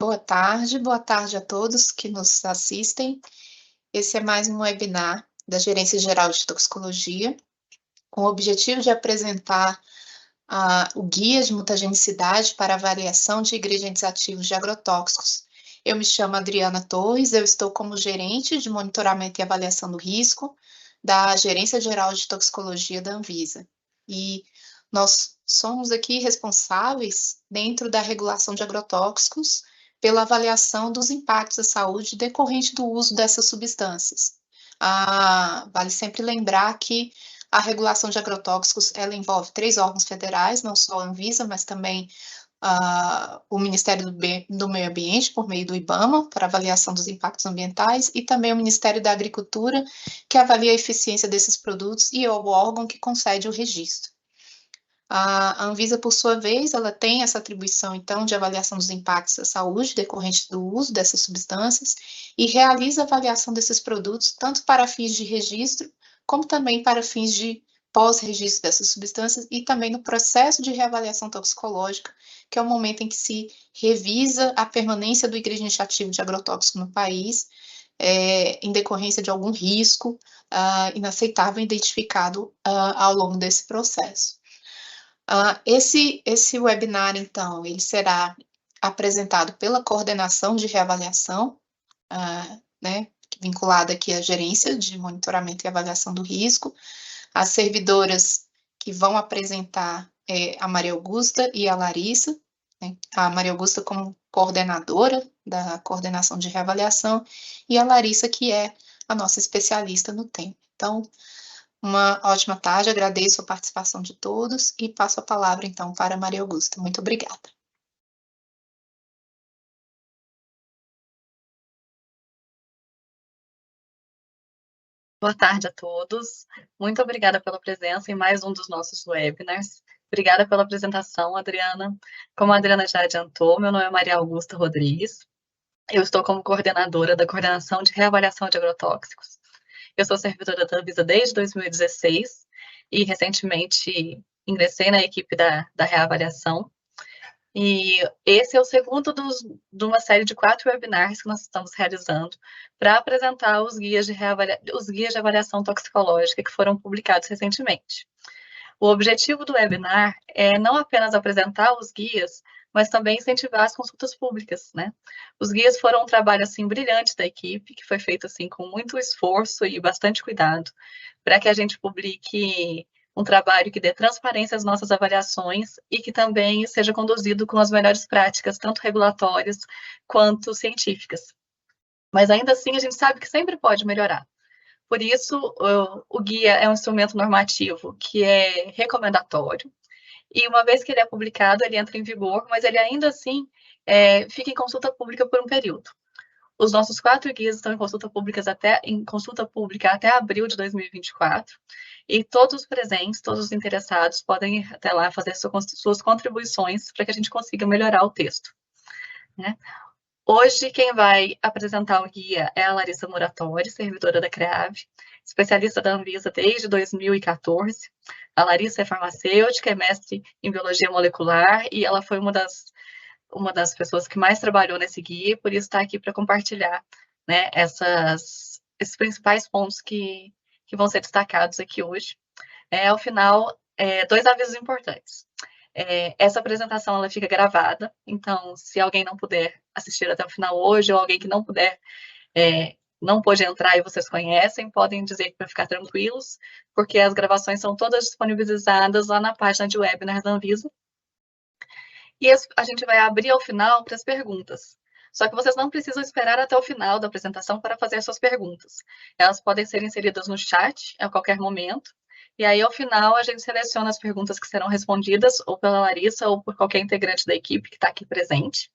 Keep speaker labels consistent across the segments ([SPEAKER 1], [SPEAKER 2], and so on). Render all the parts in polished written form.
[SPEAKER 1] Boa tarde a todos que nos assistem. Esse é mais um webinar da Gerência Geral de Toxicologia, com o objetivo de apresentar o Guia de Mutagenicidade para Avaliação de Ingredientes Ativos de Agrotóxicos. Eu me chamo Adriana Torres, eu estou como gerente de monitoramento e avaliação do risco da Gerência Geral de Toxicologia da Anvisa. E nós somos aqui responsáveis, dentro da regulação de agrotóxicos, pela avaliação dos impactos à saúde decorrente do uso dessas substâncias. Vale sempre lembrar que a regulação de agrotóxicos, ela envolve 3 órgãos federais, não só a Anvisa, mas também o Ministério do Meio Ambiente, por meio do IBAMA, para avaliação dos impactos ambientais, e também o Ministério da Agricultura, que avalia a eficiência desses produtos, e é o órgão que concede o registro. A Anvisa, por sua vez, ela tem essa atribuição, então, de avaliação dos impactos à saúde decorrentes do uso dessas substâncias e realiza a avaliação desses produtos tanto para fins de registro, como também para fins de pós-registro dessas substâncias e também no processo de reavaliação toxicológica, que é o momento em que se revisa a permanência do ingrediente ativo de agrotóxico no país, em decorrência de algum risco inaceitável identificado ao longo desse processo. Esse webinar, então, ele será apresentado pela coordenação de reavaliação, né, vinculada aqui à gerência de monitoramento e avaliação do risco. As servidoras que vão apresentar a Maria Augusta e a Larissa, né, a Maria Augusta como coordenadora da coordenação de reavaliação e a Larissa que é a nossa especialista no tema. Então, uma ótima tarde, agradeço a participação de todos e passo a palavra, então, para a Maria Augusta. Muito obrigada.
[SPEAKER 2] Boa tarde a todos. Muito obrigada pela presença em mais um dos nossos webinars. Obrigada pela apresentação, Adriana. Como a Adriana já adiantou, meu nome é Maria Augusta Rodrigues. Eu estou como coordenadora da Coordenação de Reavaliação de Agrotóxicos. Eu sou servidora da Anvisa desde 2016 e recentemente ingressei na equipe da reavaliação. E esse é o segundo de uma série de 4 webinars que nós estamos realizando para apresentar os guias de avaliação toxicológica que foram publicados recentemente. O objetivo do webinar é não apenas apresentar os guias, mas também incentivar as consultas públicas, né? Os guias foram um trabalho, assim, brilhante da equipe, que foi feito, assim, com muito esforço e bastante cuidado, para que a gente publique um trabalho que dê transparência às nossas avaliações e que também seja conduzido com as melhores práticas, tanto regulatórias quanto científicas. Mas ainda assim, a gente sabe que sempre pode melhorar. Por isso, o guia é um instrumento normativo que é recomendatório, e uma vez que ele é publicado, ele entra em vigor, mas ele ainda assim fica em consulta pública por um período. Os nossos 4 guias estão em consulta pública até abril de 2024, e todos os presentes, todos os interessados podem até lá fazer suas contribuições para que a gente consiga melhorar o texto, né? Hoje, quem vai apresentar o guia é a Larissa Muratori, servidora da CREAV, especialista da Anvisa desde 2014. A Larissa é farmacêutica, é mestre em biologia molecular e ela foi uma das pessoas que mais trabalhou nesse guia, por isso está aqui para compartilhar, né, esses principais pontos que vão ser destacados aqui hoje. Ao final, 2 avisos importantes. Essa apresentação ela fica gravada, então se alguém não puder assistir até o final hoje, ou alguém que não puder, não pôde entrar e vocês conhecem, podem dizer para ficar tranquilos, porque as gravações são todas disponibilizadas lá na página de webinars da Anvisa. E a gente vai abrir ao final para as perguntas. Só que vocês não precisam esperar até o final da apresentação para fazer as suas perguntas. Elas podem ser inseridas no chat a qualquer momento, e aí, ao final, a gente seleciona as perguntas que serão respondidas ou pela Larissa ou por qualquer integrante da equipe que está aqui presente.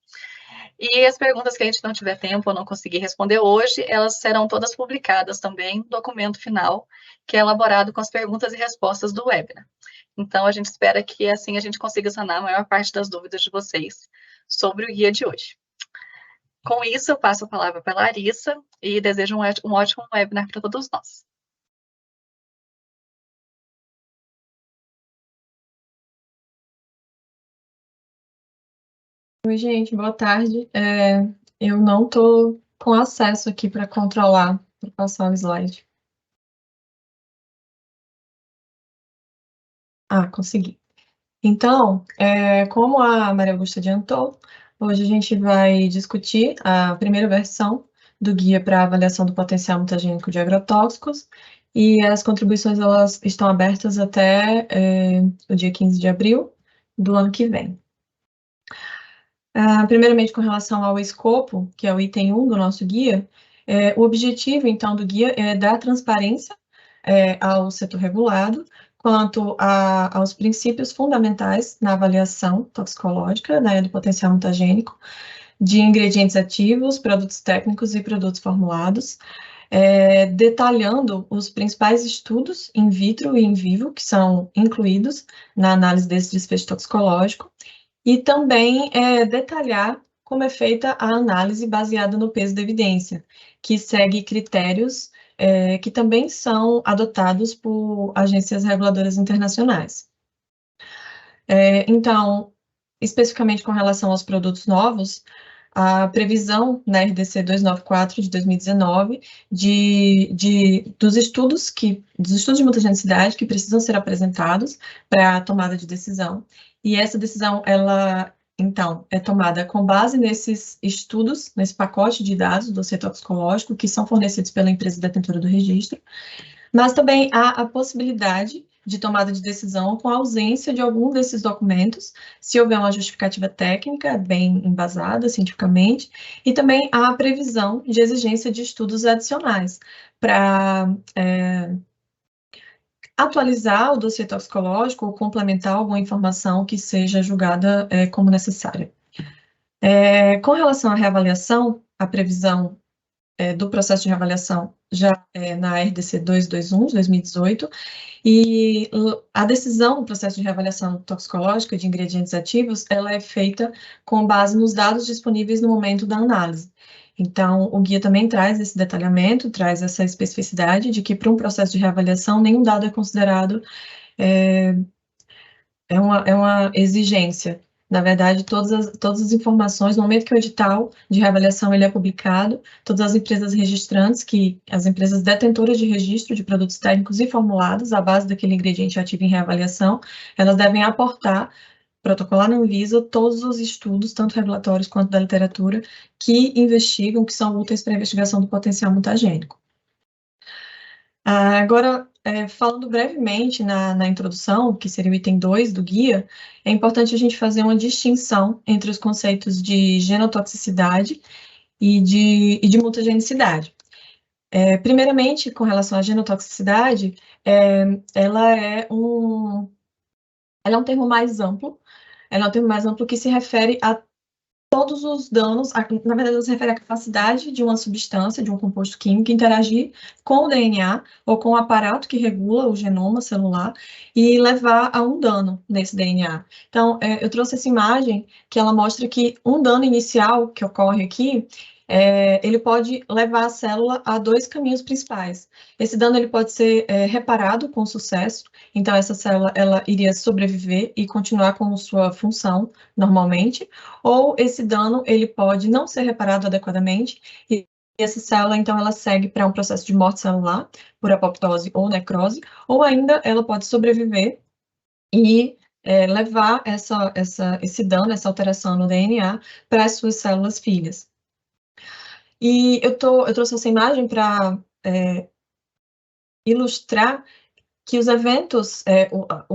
[SPEAKER 2] E as perguntas que a gente não tiver tempo ou não conseguir responder hoje, elas serão todas publicadas também no documento final, que é elaborado com as perguntas e respostas do webinar. Então, a gente espera que assim a gente consiga sanar a maior parte das dúvidas de vocês sobre o guia de hoje. Com isso, eu passo a palavra para a Larissa e desejo um ótimo webinar para todos nós.
[SPEAKER 3] Oi, gente, boa tarde. Eu não estou com acesso aqui para controlar, para passar o slide. Consegui. Então, como a Maria Augusta adiantou, hoje a gente vai discutir a primeira versão do Guia para Avaliação do Potencial Mutagênico de Agrotóxicos, e as contribuições elas estão abertas até o dia 15 de abril do ano que vem. Primeiramente, com relação ao escopo, que é o item 1 do nosso guia, o objetivo, então, do guia é dar transparência ao setor regulado quanto aos princípios fundamentais na avaliação toxicológica, né, do potencial mutagênico, de ingredientes ativos, produtos técnicos e produtos formulados, detalhando os principais estudos in vitro e in vivo que são incluídos na análise desse desfecho toxicológico, e também detalhar como é feita a análise baseada no peso da evidência, que segue critérios que também são adotados por agências reguladoras internacionais. Então, especificamente com relação aos produtos novos, a previsão na RDC 294 de 2019 dos estudos de mutagenicidade que precisam ser apresentados para a tomada de decisão. E essa decisão, ela, então, é tomada com base nesses estudos, nesse pacote de dados do dossiê toxicológico, que são fornecidos pela empresa detentora do registro, mas também há a possibilidade de tomada de decisão com a ausência de algum desses documentos, se houver uma justificativa técnica bem embasada cientificamente, e também há a previsão de exigência de estudos adicionais para atualizar o dossiê toxicológico ou complementar alguma informação que seja julgada como necessária. Com relação à reavaliação, a previsão do processo de reavaliação já é na RDC 221, de 2018, e a decisão do processo de reavaliação toxicológica de ingredientes ativos, ela é feita com base nos dados disponíveis no momento da análise. Então, o guia também traz esse detalhamento, traz essa especificidade de que para um processo de reavaliação, nenhum dado é considerado uma exigência. Na verdade, todas as informações, no momento que o edital de reavaliação ele é publicado, todas as empresas registrantes, as empresas detentoras de registro de produtos técnicos e formulados, à base daquele ingrediente ativo em reavaliação, elas devem aportar, protocolar na Anvisa, todos os estudos, tanto regulatórios quanto da literatura, que investigam, que são úteis para a investigação do potencial mutagênico. Agora, falando brevemente na introdução, que seria o item 2 do guia, é importante a gente fazer uma distinção entre os conceitos de genotoxicidade e de mutagenicidade. Primeiramente, com relação à genotoxicidade, ela é um termo mais amplo, que se refere a todos os danos, na verdade, se refere à capacidade de uma substância, de um composto químico, interagir com o DNA ou com o aparato que regula o genoma celular e levar a um dano nesse DNA. Então, eu trouxe essa imagem que ela mostra que um dano inicial que ocorre aqui, ele pode levar a célula a dois caminhos principais. Esse dano ele pode ser reparado com sucesso, então essa célula ela iria sobreviver e continuar com sua função normalmente, ou esse dano ele pode não ser reparado adequadamente e essa célula, então, ela segue para um processo de morte celular, por apoptose ou necrose, ou ainda ela pode sobreviver e levar esse dano, essa alteração no DNA para as suas células filhas. E eu trouxe essa imagem para ilustrar que os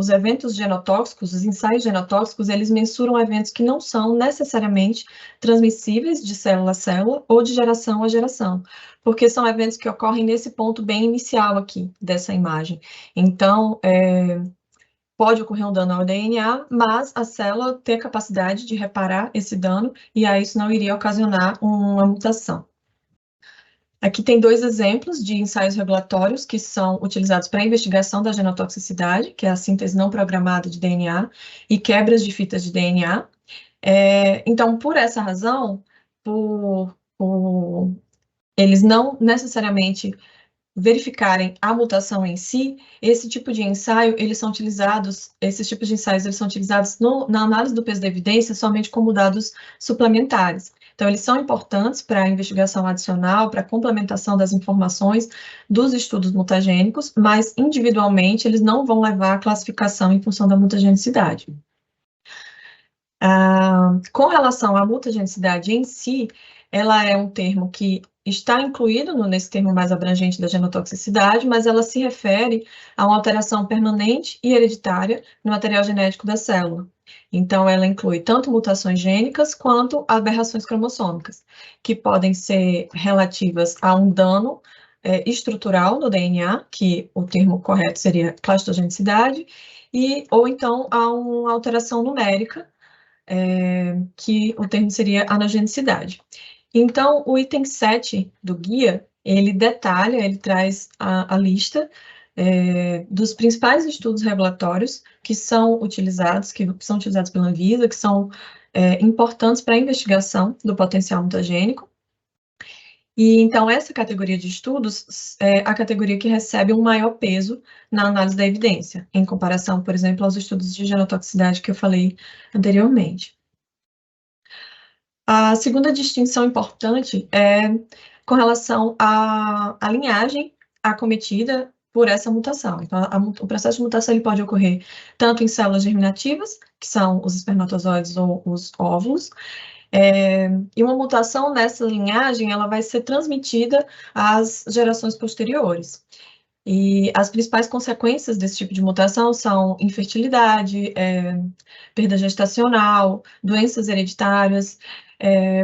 [SPEAKER 3] eventos genotóxicos, os ensaios genotóxicos, eles mensuram eventos que não são necessariamente transmissíveis de célula a célula ou de geração a geração, porque são eventos que ocorrem nesse ponto bem inicial aqui dessa imagem. Então, pode ocorrer um dano ao DNA, mas a célula tem a capacidade de reparar esse dano e aí isso não iria ocasionar uma mutação. Aqui tem dois exemplos de ensaios regulatórios que são utilizados para a investigação da genotoxicidade, que é a síntese não programada de DNA, e quebras de fitas de DNA. Então, por essa razão, eles não necessariamente verificarem a mutação em si, esse tipo de ensaio, esses tipos de ensaios, eles são utilizados na análise do peso da evidência somente como dados suplementares. Então, eles são importantes para a investigação adicional, para a complementação das informações dos estudos mutagênicos, mas individualmente eles não vão levar à classificação em função da mutagenicidade. Com relação à mutagenicidade em si, ela é um termo que está incluído nesse termo mais abrangente da genotoxicidade, mas ela se refere a uma alteração permanente e hereditária no material genético da célula. Então, ela inclui tanto mutações gênicas quanto aberrações cromossômicas, que podem ser relativas a um dano estrutural no DNA, que o termo correto seria clastogenicidade, ou então a uma alteração numérica, que o termo seria anagenicidade. Então, o item 7 do guia, ele detalha, ele traz a lista dos principais estudos regulatórios que são utilizados pela Anvisa, que são importantes para a investigação do potencial mutagênico. E, então, essa categoria de estudos é a categoria que recebe um maior peso na análise da evidência, em comparação, por exemplo, aos estudos de genotoxicidade que eu falei anteriormente. A segunda distinção importante é com relação à linhagem acometida por essa mutação. Então, o processo de mutação ele pode ocorrer tanto em células germinativas, que são os espermatozoides ou os óvulos, e uma mutação nessa linhagem, ela vai ser transmitida às gerações posteriores. E as principais consequências desse tipo de mutação são infertilidade, perda gestacional, doenças hereditárias.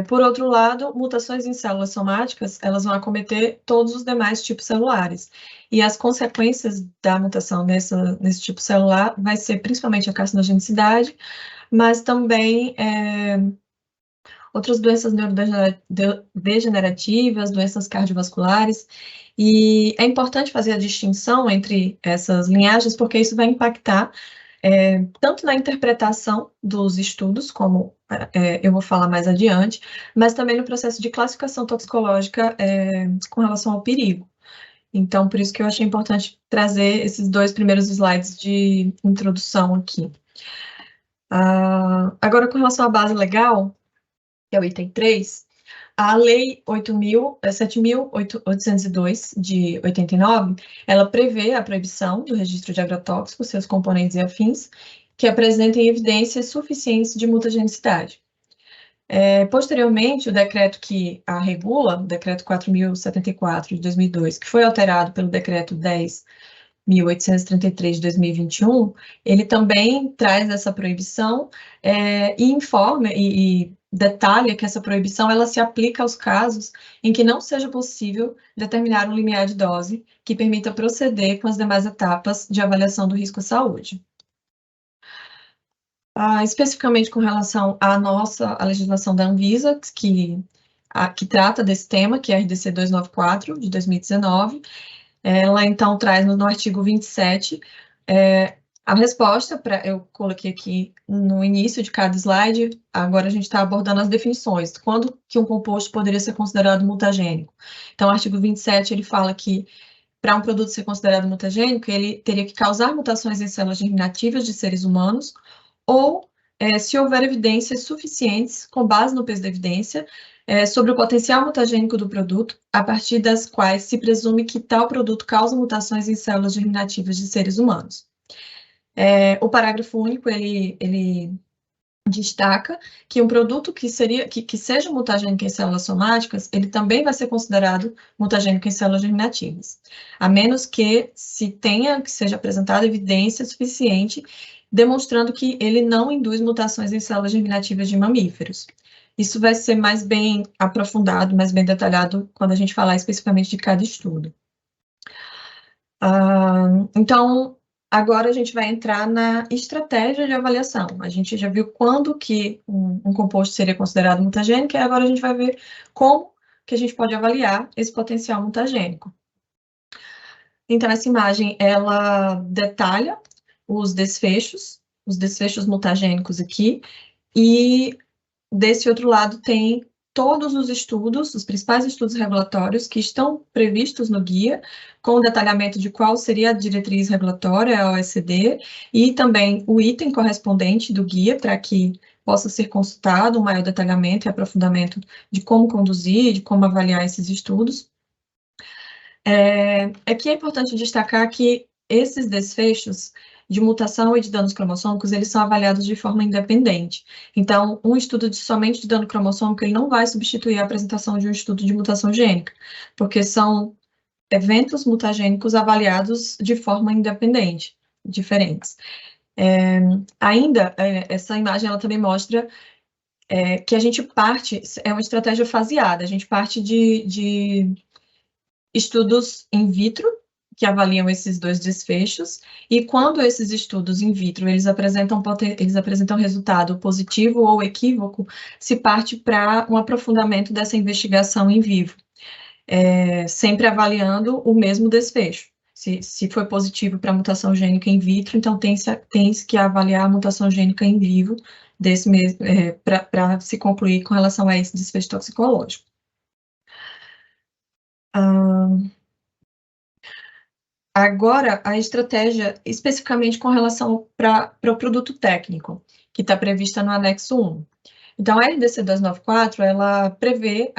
[SPEAKER 3] Por outro lado, mutações em células somáticas, elas vão acometer todos os demais tipos celulares. E as consequências da mutação nesse tipo celular vai ser principalmente a carcinogenicidade, mas também outras doenças neurodegenerativas, doenças cardiovasculares, e é importante fazer a distinção entre essas linhagens, porque isso vai impactar tanto na interpretação dos estudos, como eu vou falar mais adiante, mas também no processo de classificação toxicológica com relação ao perigo. Então, por isso que eu achei importante trazer esses 2 primeiros slides de introdução aqui. Agora, com relação à base legal, que é o item 3, a Lei 7.802, de 89, ela prevê a proibição do registro de agrotóxicos, seus componentes e afins, que apresentem evidências suficientes de mutagenicidade. Posteriormente, o decreto que a regula, o decreto 4.074, de 2002, que foi alterado pelo decreto 10.833 de 2021, ele também traz essa proibição e informa e detalha que essa proibição ela se aplica aos casos em que não seja possível determinar um limiar de dose que permita proceder com as demais etapas de avaliação do risco à saúde. Especificamente com relação à legislação da Anvisa, que trata desse tema, que é a RDC 294, de 2019, ela, então, traz no artigo 27 a resposta, eu coloquei aqui no início de cada slide, agora a gente está abordando as definições, quando que um composto poderia ser considerado mutagênico. Então, o artigo 27, ele fala que, para um produto ser considerado mutagênico, ele teria que causar mutações em células germinativas de seres humanos, ou se houver evidências suficientes, com base no peso da evidência, sobre o potencial mutagênico do produto, a partir das quais se presume que tal produto causa mutações em células germinativas de seres humanos. O parágrafo único, ele destaca que um produto que seja mutagênico em células somáticas, ele também vai ser considerado mutagênico em células germinativas, a menos que seja apresentada evidência suficiente demonstrando que ele não induz mutações em células germinativas de mamíferos. Isso vai ser mais bem aprofundado, mais bem detalhado quando a gente falar especificamente de cada estudo. Então, agora a gente vai entrar na estratégia de avaliação. A gente já viu quando que um composto seria considerado mutagênico, e agora a gente vai ver como que a gente pode avaliar esse potencial mutagênico. Então, essa imagem, ela detalha os desfechos mutagênicos aqui, e desse outro lado tem todos os estudos, os principais estudos regulatórios que estão previstos no guia, com o detalhamento de qual seria a diretriz regulatória, a OECD, e também o item correspondente do guia, para que possa ser consultado um maior detalhamento e aprofundamento de como conduzir, de como avaliar esses estudos. Aqui é importante destacar que esses desfechos de mutação e de danos cromossômicos, eles são avaliados de forma independente. Então, um estudo somente de dano cromossômico, ele não vai substituir a apresentação de um estudo de mutação gênica, porque são eventos mutagênicos avaliados de forma independente, diferentes. Essa imagem, ela também mostra que a gente parte, é uma estratégia faseada, a gente parte de estudos in vitro, que avaliam esses dois desfechos, e quando esses estudos in vitro, eles apresentam resultado positivo ou equívoco, se parte para um aprofundamento dessa investigação em vivo, sempre avaliando o mesmo desfecho. Se foi positivo para a mutação gênica in vitro, então tem-se que avaliar a mutação gênica in vivo para se concluir com relação a esse desfecho toxicológico. Agora, a estratégia especificamente com relação para o produto técnico, que está prevista no anexo 1. Então, a RDC 294, ela prevê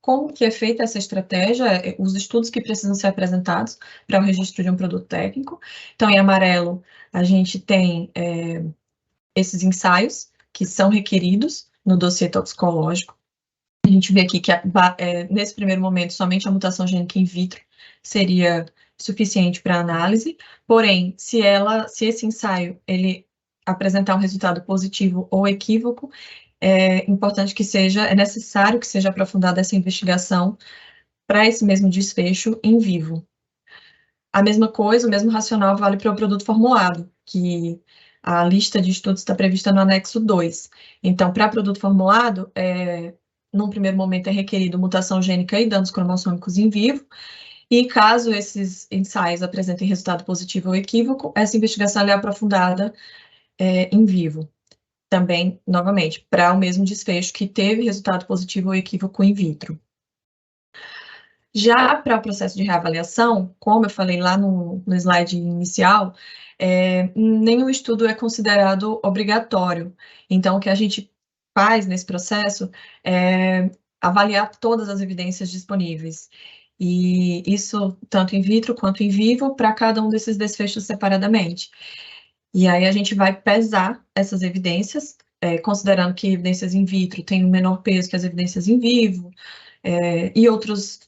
[SPEAKER 3] como que é feita essa estratégia, os estudos que precisam ser apresentados para o registro de um produto técnico. Então, em amarelo, a gente tem esses ensaios que são requeridos no dossiê toxicológico. A gente vê aqui que, nesse primeiro momento, somente a mutação gênica in vitro seria suficiente para análise, porém, se esse ensaio ele apresentar um resultado positivo ou equívoco, é necessário que seja aprofundada essa investigação para esse mesmo desfecho em vivo. A mesma coisa, o mesmo racional vale para o produto formulado, que a lista de estudos está prevista no anexo 2. Então, para produto formulado, num primeiro momento é requerido mutação gênica e danos cromossômicos em vivo, e caso esses ensaios apresentem resultado positivo ou equívoco, essa investigação é aprofundada em vivo. Também, novamente, para o mesmo desfecho que teve resultado positivo ou equívoco in vitro. Já para o processo de reavaliação, como eu falei lá no slide inicial, nenhum estudo é considerado obrigatório. Então, o que a gente faz nesse processo é avaliar todas as evidências disponíveis. E isso tanto in vitro quanto in vivo para cada um desses desfechos separadamente. E aí a gente vai pesar essas evidências, considerando que evidências in vitro têm um menor peso que as evidências in vivo, e outras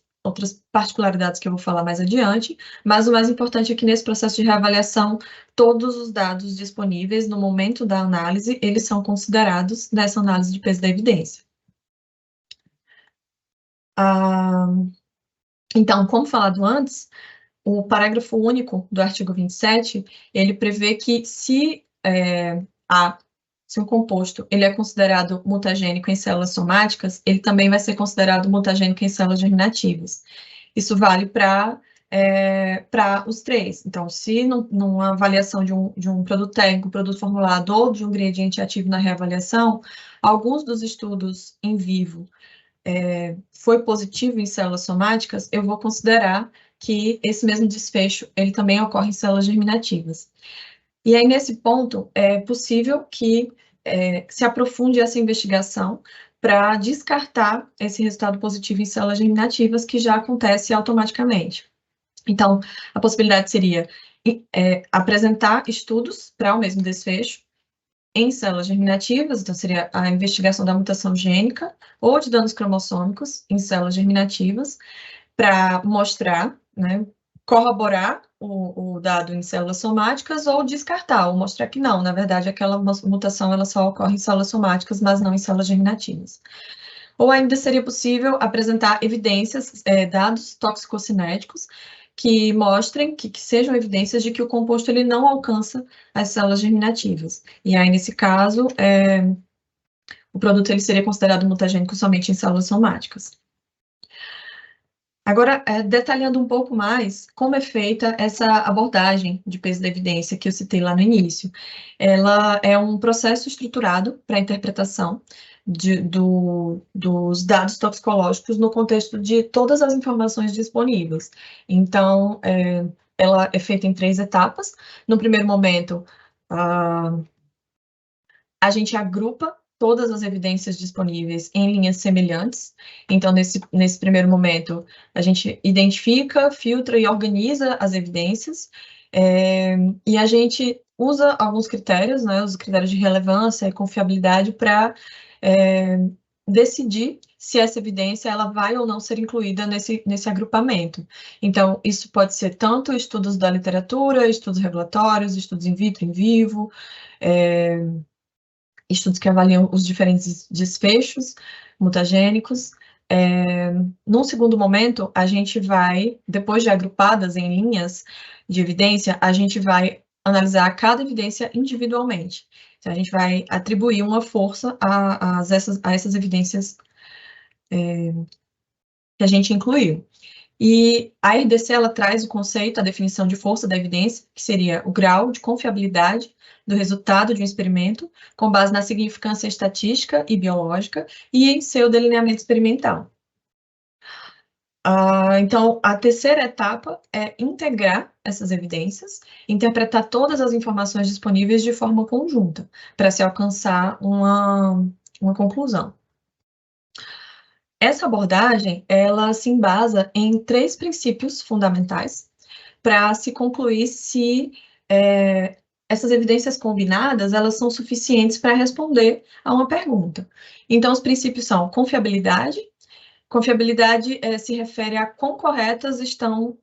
[SPEAKER 3] particularidades que eu vou falar mais adiante, mas o mais importante é que nesse processo de reavaliação, todos os dados disponíveis no momento da análise, eles são considerados nessa análise de peso da evidência. Então, como falado antes, o parágrafo único do artigo 27, ele prevê que se um composto ele é considerado mutagênico em células somáticas, ele também vai ser considerado mutagênico em células germinativas. Isso vale para os três. Então, se numa avaliação de um produto técnico, produto formulado ou de um ingrediente ativo na reavaliação, alguns dos estudos em vivo foi positivo em células somáticas, eu vou considerar que esse mesmo desfecho, ele também ocorre em células germinativas. E aí, nesse ponto, é possível que se aprofunde essa investigação para descartar esse resultado positivo em células germinativas, que já acontece automaticamente. Então, a possibilidade seria apresentar estudos para o mesmo desfecho em células germinativas, então seria a investigação da mutação gênica ou de danos cromossômicos em células germinativas, para mostrar, corroborar o dado em células somáticas ou descartar, ou mostrar que não, na verdade, aquela mutação ela só ocorre em células somáticas, mas não em células germinativas. Ou ainda seria possível apresentar evidências, dados toxicocinéticos, que mostrem, que sejam evidências de que o composto ele não alcança as células germinativas. E aí, nesse caso, o produto ele seria considerado mutagênico somente em células somáticas. Agora, detalhando um pouco mais como é feita essa abordagem de peso da evidência que eu citei lá no início. Ela é um processo estruturado para a interpretação dos dados toxicológicos no contexto de todas as informações disponíveis. Então, ela é feita em 3 etapas. No primeiro momento, a gente agrupa todas as evidências disponíveis em linhas semelhantes. Então, nesse primeiro momento, a gente identifica, filtra e organiza as evidências, e a gente usa alguns critérios, né, os critérios de relevância e confiabilidade, para decidir se essa evidência ela vai ou não ser incluída nesse agrupamento. Então, isso pode ser tanto estudos da literatura, estudos regulatórios, estudos in vitro, in vivo, estudos que avaliam os diferentes desfechos mutagênicos. Num segundo momento, a gente vai, depois de agrupadas em linhas de evidência, a gente vai analisar cada evidência individualmente. Então, a gente vai atribuir uma força a essas evidências que a gente incluiu. E a RDC, ela traz o conceito, a definição de força da evidência, que seria o grau de confiabilidade do resultado de um experimento, com base na significância estatística e biológica, e em seu delineamento experimental. Então, a terceira etapa é integrar essas evidências, interpretar todas as informações disponíveis de forma conjunta, para se alcançar uma conclusão. Essa abordagem, ela se embasa em 3 princípios fundamentais para se concluir se essas evidências combinadas, elas são suficientes para responder a uma pergunta. Então, os princípios são confiabilidade. Confiabilidade se refere a quão corretas estão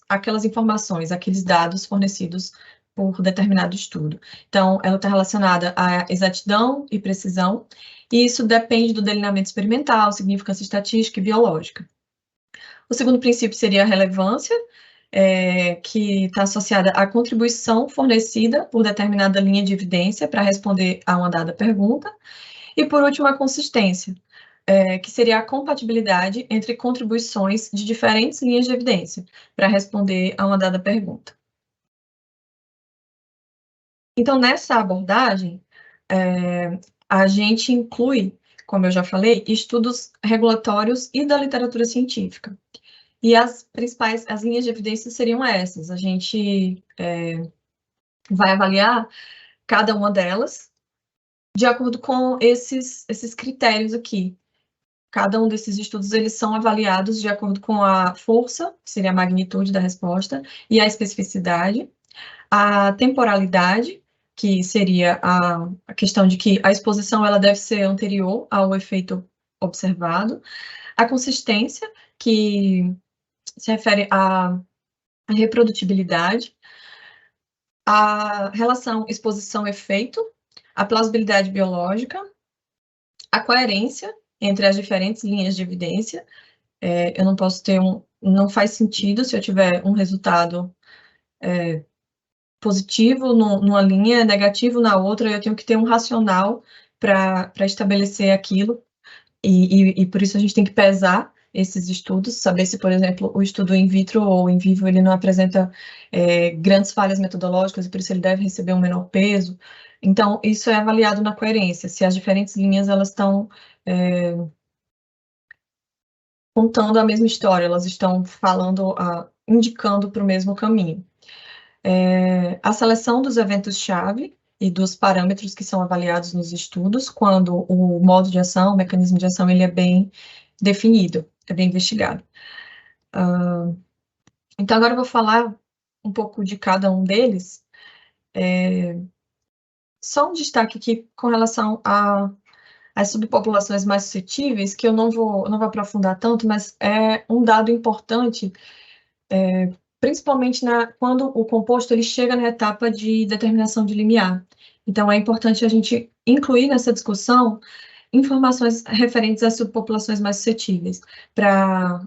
[SPEAKER 3] aquelas informações, aqueles dados fornecidos por determinado estudo. Então, ela está relacionada à exatidão e precisão, e isso depende do delineamento experimental, significância estatística e biológica. O segundo princípio seria a relevância, que está associada à contribuição fornecida por determinada linha de evidência para responder a uma dada pergunta. E, por último, a consistência, que seria a compatibilidade entre contribuições de diferentes linhas de evidência para responder a uma dada pergunta. Então, nessa abordagem, a gente inclui, como eu já falei, estudos regulatórios e da literatura científica. E as linhas de evidência seriam essas. A gente vai avaliar cada uma delas de acordo com esses critérios aqui. Cada um desses estudos, eles são avaliados de acordo com a força, que seria a magnitude da resposta, e a especificidade, a temporalidade, que seria a questão de que a exposição ela deve ser anterior ao efeito observado, a consistência, que se refere à reprodutibilidade, a relação exposição-efeito, a plausibilidade biológica, a coerência entre as diferentes linhas de evidência. Eu não posso ter não faz sentido se eu tiver um resultado positivo numa linha, negativo na outra, eu tenho que ter um racional para estabelecer aquilo, e por isso a gente tem que pesar esses estudos, saber se, por exemplo, o estudo in vitro ou in vivo, ele não apresenta grandes falhas metodológicas, e por isso ele deve receber um menor peso. Então, isso é avaliado na coerência, se as diferentes linhas, elas estão contando a mesma história, elas estão falando, indicando para o mesmo caminho. A seleção dos eventos-chave e dos parâmetros que são avaliados nos estudos, quando o modo de ação, o mecanismo de ação, ele é bem definido, é bem investigado. Então, agora eu vou falar um pouco de cada um deles. Só um destaque aqui com relação às subpopulações mais suscetíveis, que eu não vou aprofundar tanto, mas é um dado importante, principalmente quando o composto ele chega na etapa de determinação de limiar. Então, é importante a gente incluir nessa discussão informações referentes às subpopulações mais suscetíveis, para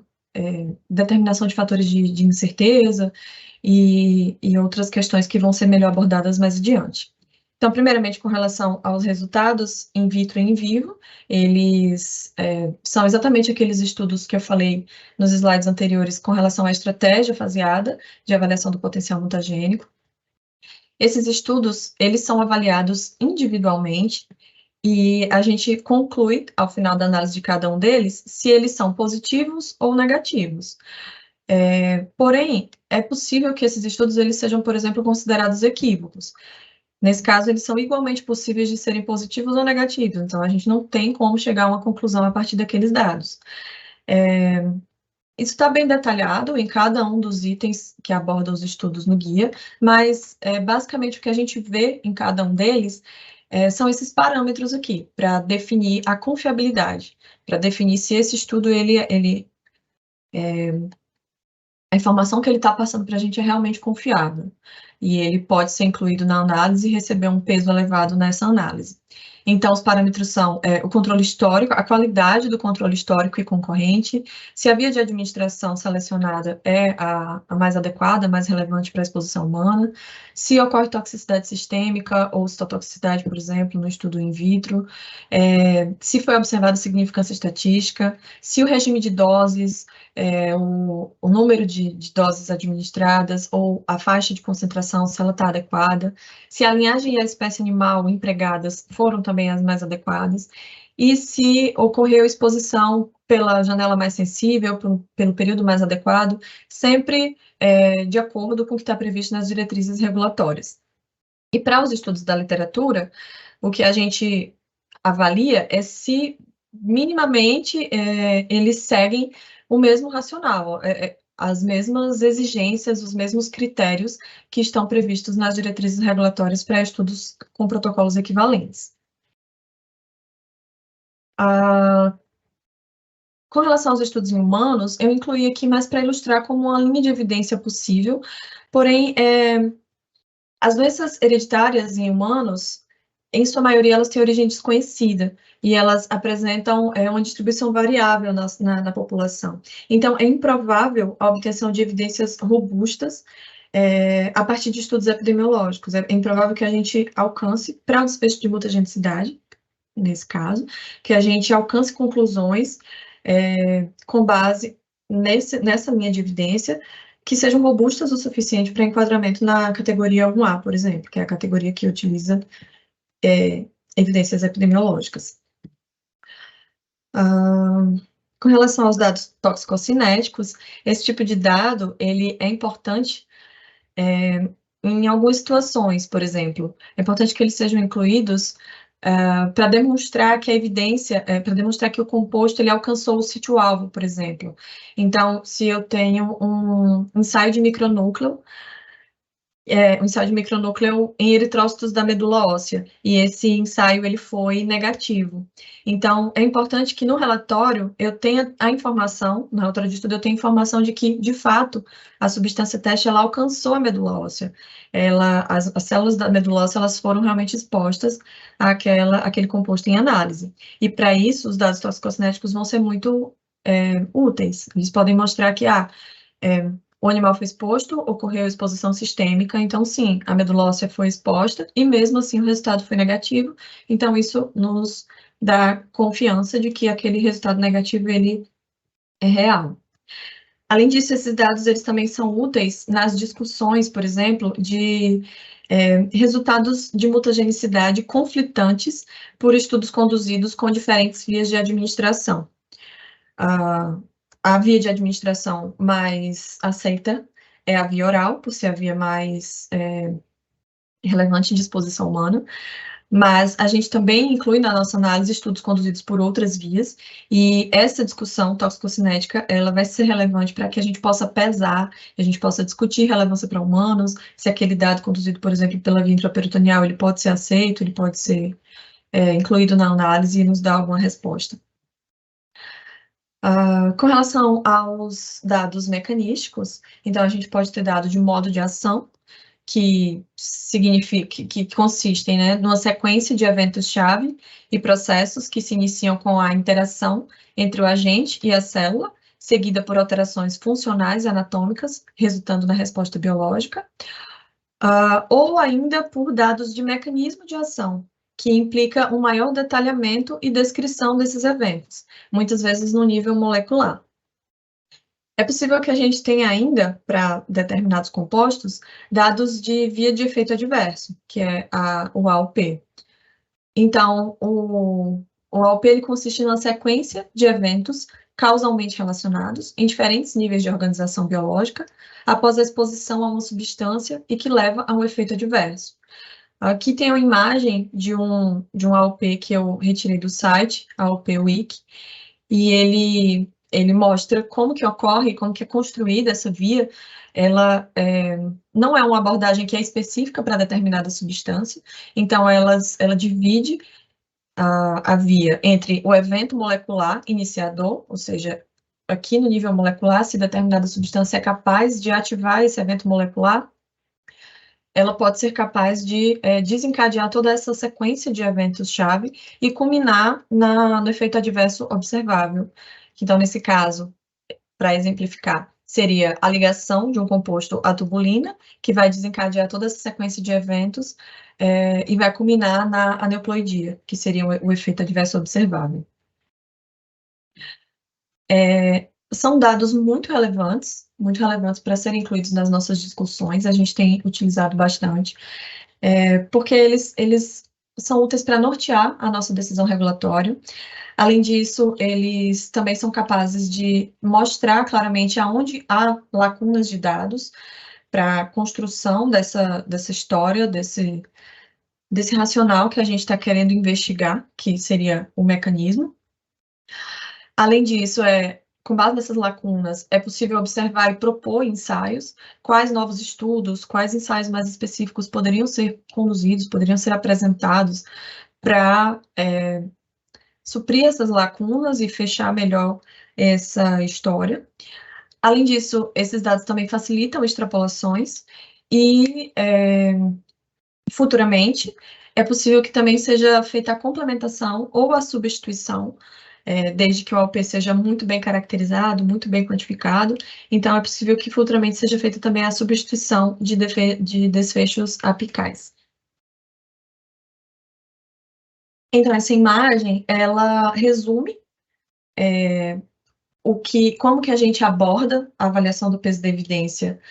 [SPEAKER 3] determinação de fatores de incerteza e outras questões que vão ser melhor abordadas mais adiante. Então, primeiramente, com relação aos resultados in vitro e in vivo, eles são exatamente aqueles estudos que eu falei nos slides anteriores com relação à estratégia faseada de avaliação do potencial mutagênico. Esses estudos, eles são avaliados individualmente e a gente conclui, ao final da análise de cada um deles, se eles são positivos ou negativos. Porém, é possível que esses estudos eles sejam, por exemplo, considerados equívocos. Nesse caso, eles são igualmente possíveis de serem positivos ou negativos, então a gente não tem como chegar a uma conclusão a partir daqueles dados. Isso está bem detalhado em cada um dos itens que abordam os estudos no guia, mas basicamente o que a gente vê em cada um deles são esses parâmetros aqui, para definir a confiabilidade, para definir se esse estudo, a informação que ele está passando para a gente é realmente confiável, e ele pode ser incluído na análise e receber um peso elevado nessa análise. Então, os parâmetros são o controle histórico, a qualidade do controle histórico e concorrente, se a via de administração selecionada é a mais adequada, a mais relevante para a exposição humana, se ocorre toxicidade sistêmica ou citotoxicidade, por exemplo, no estudo in vitro, se foi observada significância estatística, se o regime de doses, o número de doses administradas ou a faixa de concentração, se ela está adequada, se a linhagem e a espécie animal empregadas foram também as mais adequadas, e se ocorreu exposição pela janela mais sensível, pelo período mais adequado, sempre de acordo com o que está previsto nas diretrizes regulatórias. E para os estudos da literatura, o que a gente avalia é se minimamente eles seguem o mesmo racional, as mesmas exigências, os mesmos critérios que estão previstos nas diretrizes regulatórias para estudos com protocolos equivalentes. Com relação aos estudos em humanos, eu incluí aqui mais para ilustrar como uma linha de evidência possível, porém, as doenças hereditárias em humanos, em sua maioria, elas têm origem desconhecida e elas apresentam uma distribuição variável na população. Então, é improvável a obtenção de evidências robustas a partir de estudos epidemiológicos. É improvável que a gente alcance, para o desfecho de mutagenicidade, nesse caso, que a gente alcance conclusões com base nessa linha de evidência, que sejam robustas o suficiente para enquadramento na categoria 1A, por exemplo, que é a categoria que utiliza evidências epidemiológicas. Com relação aos dados toxicocinéticos, esse tipo de dado, ele é importante em algumas situações, por exemplo. É importante que eles sejam incluídos para demonstrar que a evidência, para demonstrar que o composto ele alcançou o sítio-alvo, por exemplo. Então, se eu tenho um ensaio de micronúcleo, um ensaio de micronúcleo em eritrócitos da medula óssea, e esse ensaio ele foi negativo. Então, é importante que no relatório eu tenha a informação, no relatório de estudo eu tenho informação de que, de fato, a substância teste ela alcançou a medula óssea. As células da medula óssea elas foram realmente expostas àquele composto em análise. E para isso, os dados toxicocinéticos vão ser muito úteis. Eles podem mostrar que o animal foi exposto, ocorreu exposição sistêmica, então sim, a medula óssea foi exposta, e mesmo assim o resultado foi negativo, então isso nos dá confiança de que aquele resultado negativo, ele é real. Além disso, esses dados, eles também são úteis nas discussões, por exemplo, de resultados de mutagenicidade conflitantes por estudos conduzidos com diferentes vias de administração. A via de administração mais aceita é a via oral, por ser a via mais relevante de exposição humana, mas a gente também inclui na nossa análise estudos conduzidos por outras vias, e essa discussão toxicocinética, ela vai ser relevante para que a gente possa pesar, a gente possa discutir relevância para humanos, se aquele dado conduzido, por exemplo, pela via intraperitoneal, ele pode ser aceito, ele pode ser incluído na análise e nos dar alguma resposta. Com relação aos dados mecanísticos, então a gente pode ter dado de modo de ação, que significa, que consistem, né, numa sequência de eventos-chave e processos que se iniciam com a interação entre o agente e a célula, seguida por alterações funcionais e anatômicas, resultando na resposta biológica, ou ainda por dados de mecanismo de ação, que implica um maior detalhamento e descrição desses eventos, muitas vezes no nível molecular. É possível que a gente tenha ainda, para determinados compostos, dados de via de efeito adverso, que é o AOP. Então, o AOP ele consiste numa sequência de eventos causalmente relacionados em diferentes níveis de organização biológica após a exposição a uma substância e que leva a um efeito adverso. Aqui tem uma imagem de um AOP que eu retirei do site, AOP Wiki, e ele mostra como que ocorre, como que é construída essa via. Ela não é uma abordagem que é específica para determinada substância, então ela divide a via entre o evento molecular iniciador, ou seja, aqui no nível molecular, se determinada substância é capaz de ativar esse evento molecular, ela pode ser capaz de desencadear toda essa sequência de eventos-chave e culminar no efeito adverso observável. Então, nesse caso, para exemplificar, seria a ligação de um composto à tubulina, que vai desencadear toda essa sequência de eventos e vai culminar na aneuploidia, que seria o efeito adverso observável. São dados muito relevantes para serem incluídos nas nossas discussões, a gente tem utilizado bastante, porque eles são úteis para nortear a nossa decisão regulatória. Além disso, eles também são capazes de mostrar claramente aonde há lacunas de dados para a construção dessa história, desse racional que a gente está querendo investigar, que seria o mecanismo. Além disso, com base nessas lacunas, é possível observar e propor ensaios, quais novos estudos, quais ensaios mais específicos poderiam ser conduzidos, poderiam ser apresentados para suprir essas lacunas e fechar melhor essa história. Além disso, esses dados também facilitam extrapolações e, futuramente, é possível que também seja feita a complementação ou a substituição, desde que o AOP seja muito bem caracterizado, muito bem quantificado, então é possível que futuramente seja feita também a substituição de desfechos apicais. Então, essa imagem, ela resume como que a gente aborda a avaliação do peso da evidência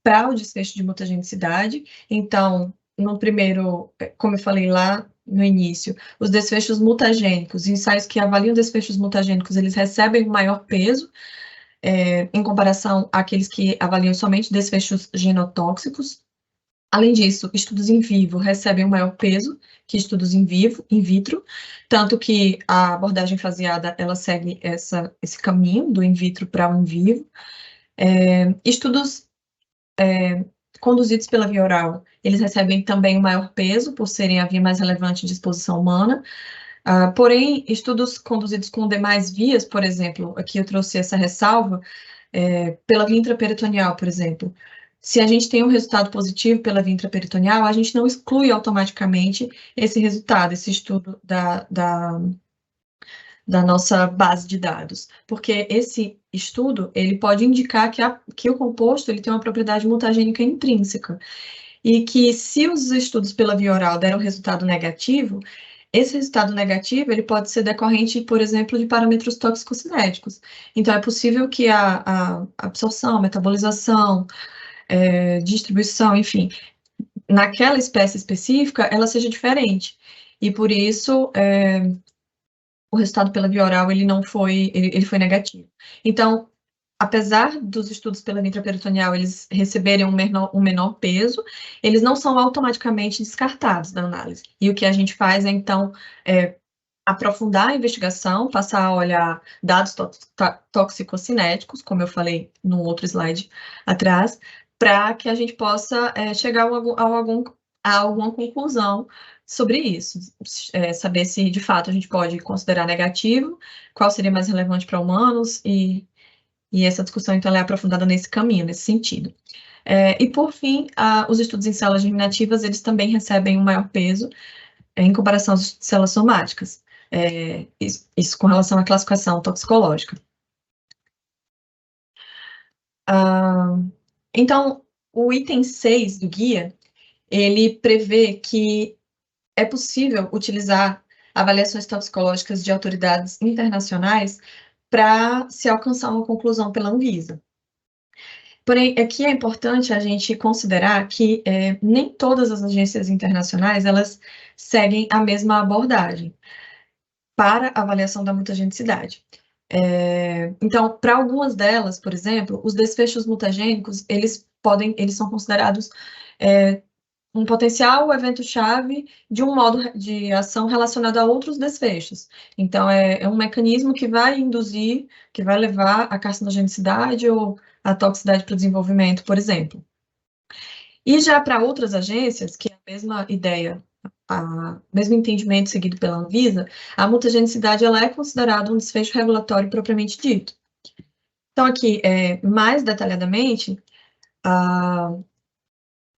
[SPEAKER 3] para o desfecho de mutagenicidade. Então, no primeiro, como eu falei lá no início, os desfechos mutagênicos, ensaios que avaliam desfechos mutagênicos, eles recebem um maior peso em comparação àqueles que avaliam somente desfechos genotóxicos. Além disso, estudos em vivo recebem um maior peso que estudos in vitro, tanto que a abordagem faseada, ela segue esse caminho do in vitro para o in vivo. Estudos conduzidos pela via oral, eles recebem também um maior peso, por serem a via mais relevante de exposição humana. Porém, estudos conduzidos com demais vias, por exemplo, aqui eu trouxe essa ressalva, pela via intraperitoneal, por exemplo. Se a gente tem um resultado positivo pela via intraperitoneal, a gente não exclui automaticamente esse resultado, esse estudo da nossa base de dados, porque esse estudo, ele pode indicar que o composto ele tem uma propriedade mutagênica intrínseca, e que se os estudos pela via oral deram resultado negativo, esse resultado negativo, ele pode ser decorrente, por exemplo, de parâmetros toxicocinéticos. Então, é possível que a absorção, metabolização, distribuição, enfim, naquela espécie específica, ela seja diferente. E por isso, o resultado pela via oral, ele foi negativo. Então, apesar dos estudos pela via intraperitoneal, eles receberem um menor peso, eles não são automaticamente descartados da análise. E o que a gente faz é, então, aprofundar a investigação, passar a olhar dados toxicocinéticos, como eu falei no outro slide atrás, para que a gente possa chegar a alguma conclusão sobre isso, saber se de fato a gente pode considerar negativo, qual seria mais relevante para humanos, e essa discussão então é aprofundada nesse caminho, nesse sentido. E por fim, os estudos em células germinativas, eles também recebem um maior peso em comparação às células somáticas, isso com relação à classificação toxicológica. Então, o item 6 do guia, ele prevê que é possível utilizar avaliações toxicológicas de autoridades internacionais para se alcançar uma conclusão pela Anvisa. Porém, aqui é importante a gente considerar que nem todas as agências internacionais, elas seguem a mesma abordagem para avaliação da mutagenicidade. Então, para algumas delas, por exemplo, os desfechos mutagênicos, eles são considerados um potencial evento-chave de um modo de ação relacionado a outros desfechos. Então, é um mecanismo que vai induzir, que vai levar a carcinogenicidade ou a toxicidade para o desenvolvimento, por exemplo. E já para outras agências, que é a mesma ideia, o mesmo entendimento seguido pela Anvisa, a mutagenicidade ela é considerada um desfecho regulatório propriamente dito. Então, aqui, mais detalhadamente,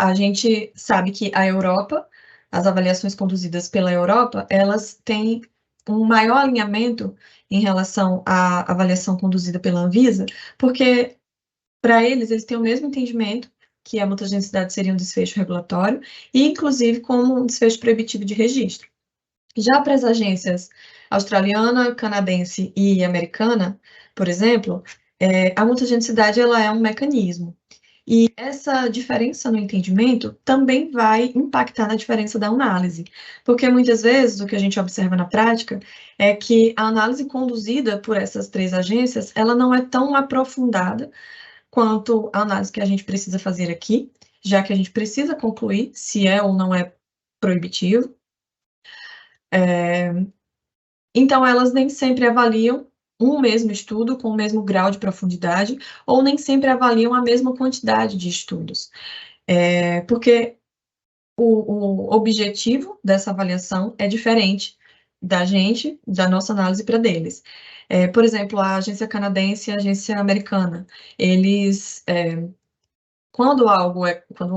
[SPEAKER 3] a gente sabe que a Europa, as avaliações conduzidas pela Europa, elas têm um maior alinhamento em relação à avaliação conduzida pela Anvisa, porque, para eles têm o mesmo entendimento que a mutagenicidade seria um desfecho regulatório, e inclusive como um desfecho proibitivo de registro. Já para as agências australiana, canadense e americana, por exemplo, a mutagenicidade ela é um mecanismo. E essa diferença no entendimento também vai impactar na diferença da análise, porque muitas vezes o que a gente observa na prática é que a análise conduzida por essas três agências, ela não é tão aprofundada quanto a análise que a gente precisa fazer aqui, já que a gente precisa concluir se é ou não é proibitivo. Então, elas nem sempre avaliam um mesmo estudo com o mesmo grau de profundidade, ou nem sempre avaliam a mesma quantidade de estudos. Porque o objetivo dessa avaliação é diferente da gente, da nossa análise para deles. Por exemplo, a agência canadense e a agência americana, eles, quando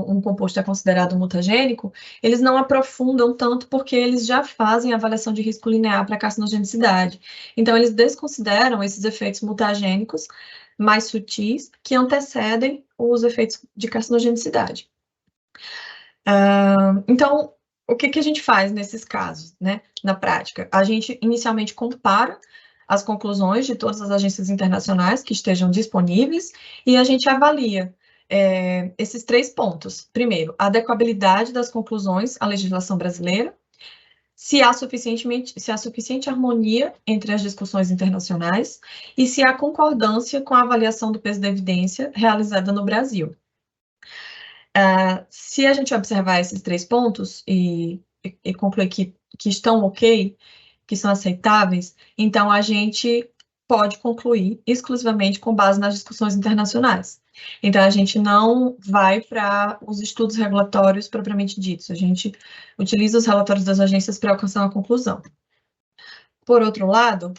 [SPEAKER 3] um composto é considerado mutagênico, eles não aprofundam tanto porque eles já fazem avaliação de risco linear para carcinogenicidade. Então, eles desconsideram esses efeitos mutagênicos mais sutis que antecedem os efeitos de carcinogenicidade. Então, o que a gente faz nesses casos, né, na prática? A gente inicialmente compara as conclusões de todas as agências internacionais que estejam disponíveis e a gente avalia esses 3 pontos. Primeiro, a adequabilidade das conclusões à legislação brasileira, se há suficiente harmonia entre as discussões internacionais e se há concordância com a avaliação do peso da evidência realizada no Brasil. Se a gente observar esses 3 pontos e concluir que estão ok, que são aceitáveis, então a gente pode concluir exclusivamente com base nas discussões internacionais. Então, a gente não vai para os estudos regulatórios propriamente ditos, a gente utiliza os relatórios das agências para alcançar uma conclusão. Por outro lado,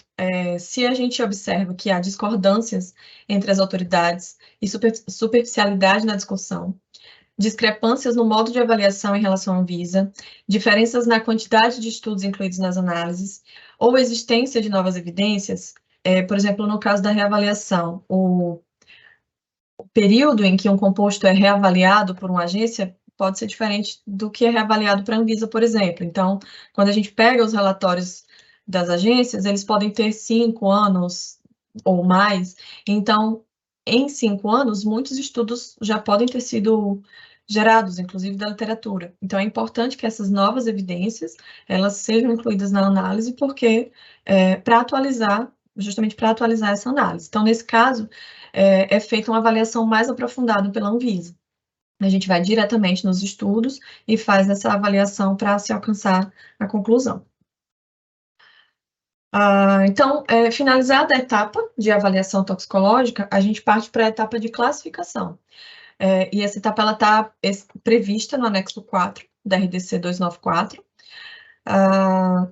[SPEAKER 3] se a gente observa que há discordâncias entre as autoridades e superficialidade na discussão, discrepâncias no modo de avaliação em relação à Anvisa, diferenças na quantidade de estudos incluídos nas análises, ou existência de novas evidências, por exemplo, no caso da reavaliação, o período em que um composto é reavaliado por uma agência pode ser diferente do que é reavaliado para a Anvisa, por exemplo. Então, quando a gente pega os relatórios das agências, eles podem ter 5 anos ou mais. Então, em 5 anos, muitos estudos já podem ter sido gerados, inclusive da literatura. Então, é importante que essas novas evidências, elas sejam incluídas na análise, porque, justamente para atualizar essa análise. Então, nesse caso, é feita uma avaliação mais aprofundada pela Anvisa. A gente vai diretamente nos estudos e faz essa avaliação para se alcançar a conclusão. Então, finalizada a etapa de avaliação toxicológica, a gente parte para a etapa de classificação. E essa etapa está prevista no anexo 4 da RDC 294.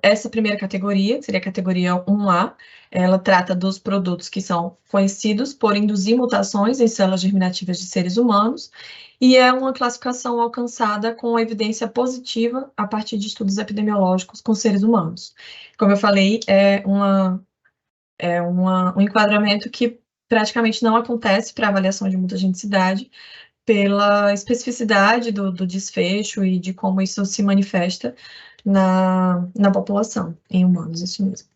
[SPEAKER 3] Essa primeira categoria, que seria a categoria 1A, ela trata dos produtos que são conhecidos por induzir mutações em células germinativas de seres humanos, e é uma classificação alcançada com evidência positiva a partir de estudos epidemiológicos com seres humanos. Como eu falei, um enquadramento que praticamente não acontece para avaliação de mutagenicidade, pela especificidade do desfecho e de como isso se manifesta na população, em humanos, isso mesmo.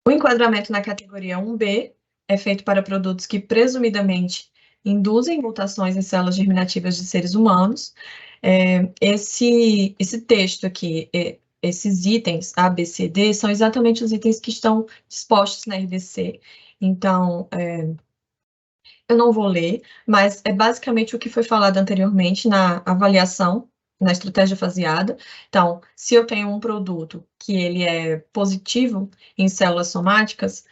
[SPEAKER 3] O enquadramento na categoria 1B é feito para produtos que presumidamente induzem mutações em células germinativas de seres humanos, Esse texto aqui, esses itens A, B, C, D, são exatamente os itens que estão dispostos na RDC. Então, eu não vou ler, mas é basicamente o que foi falado anteriormente na avaliação, na estratégia faseada. Então, se eu tenho um produto que ele é positivo em células somáticas,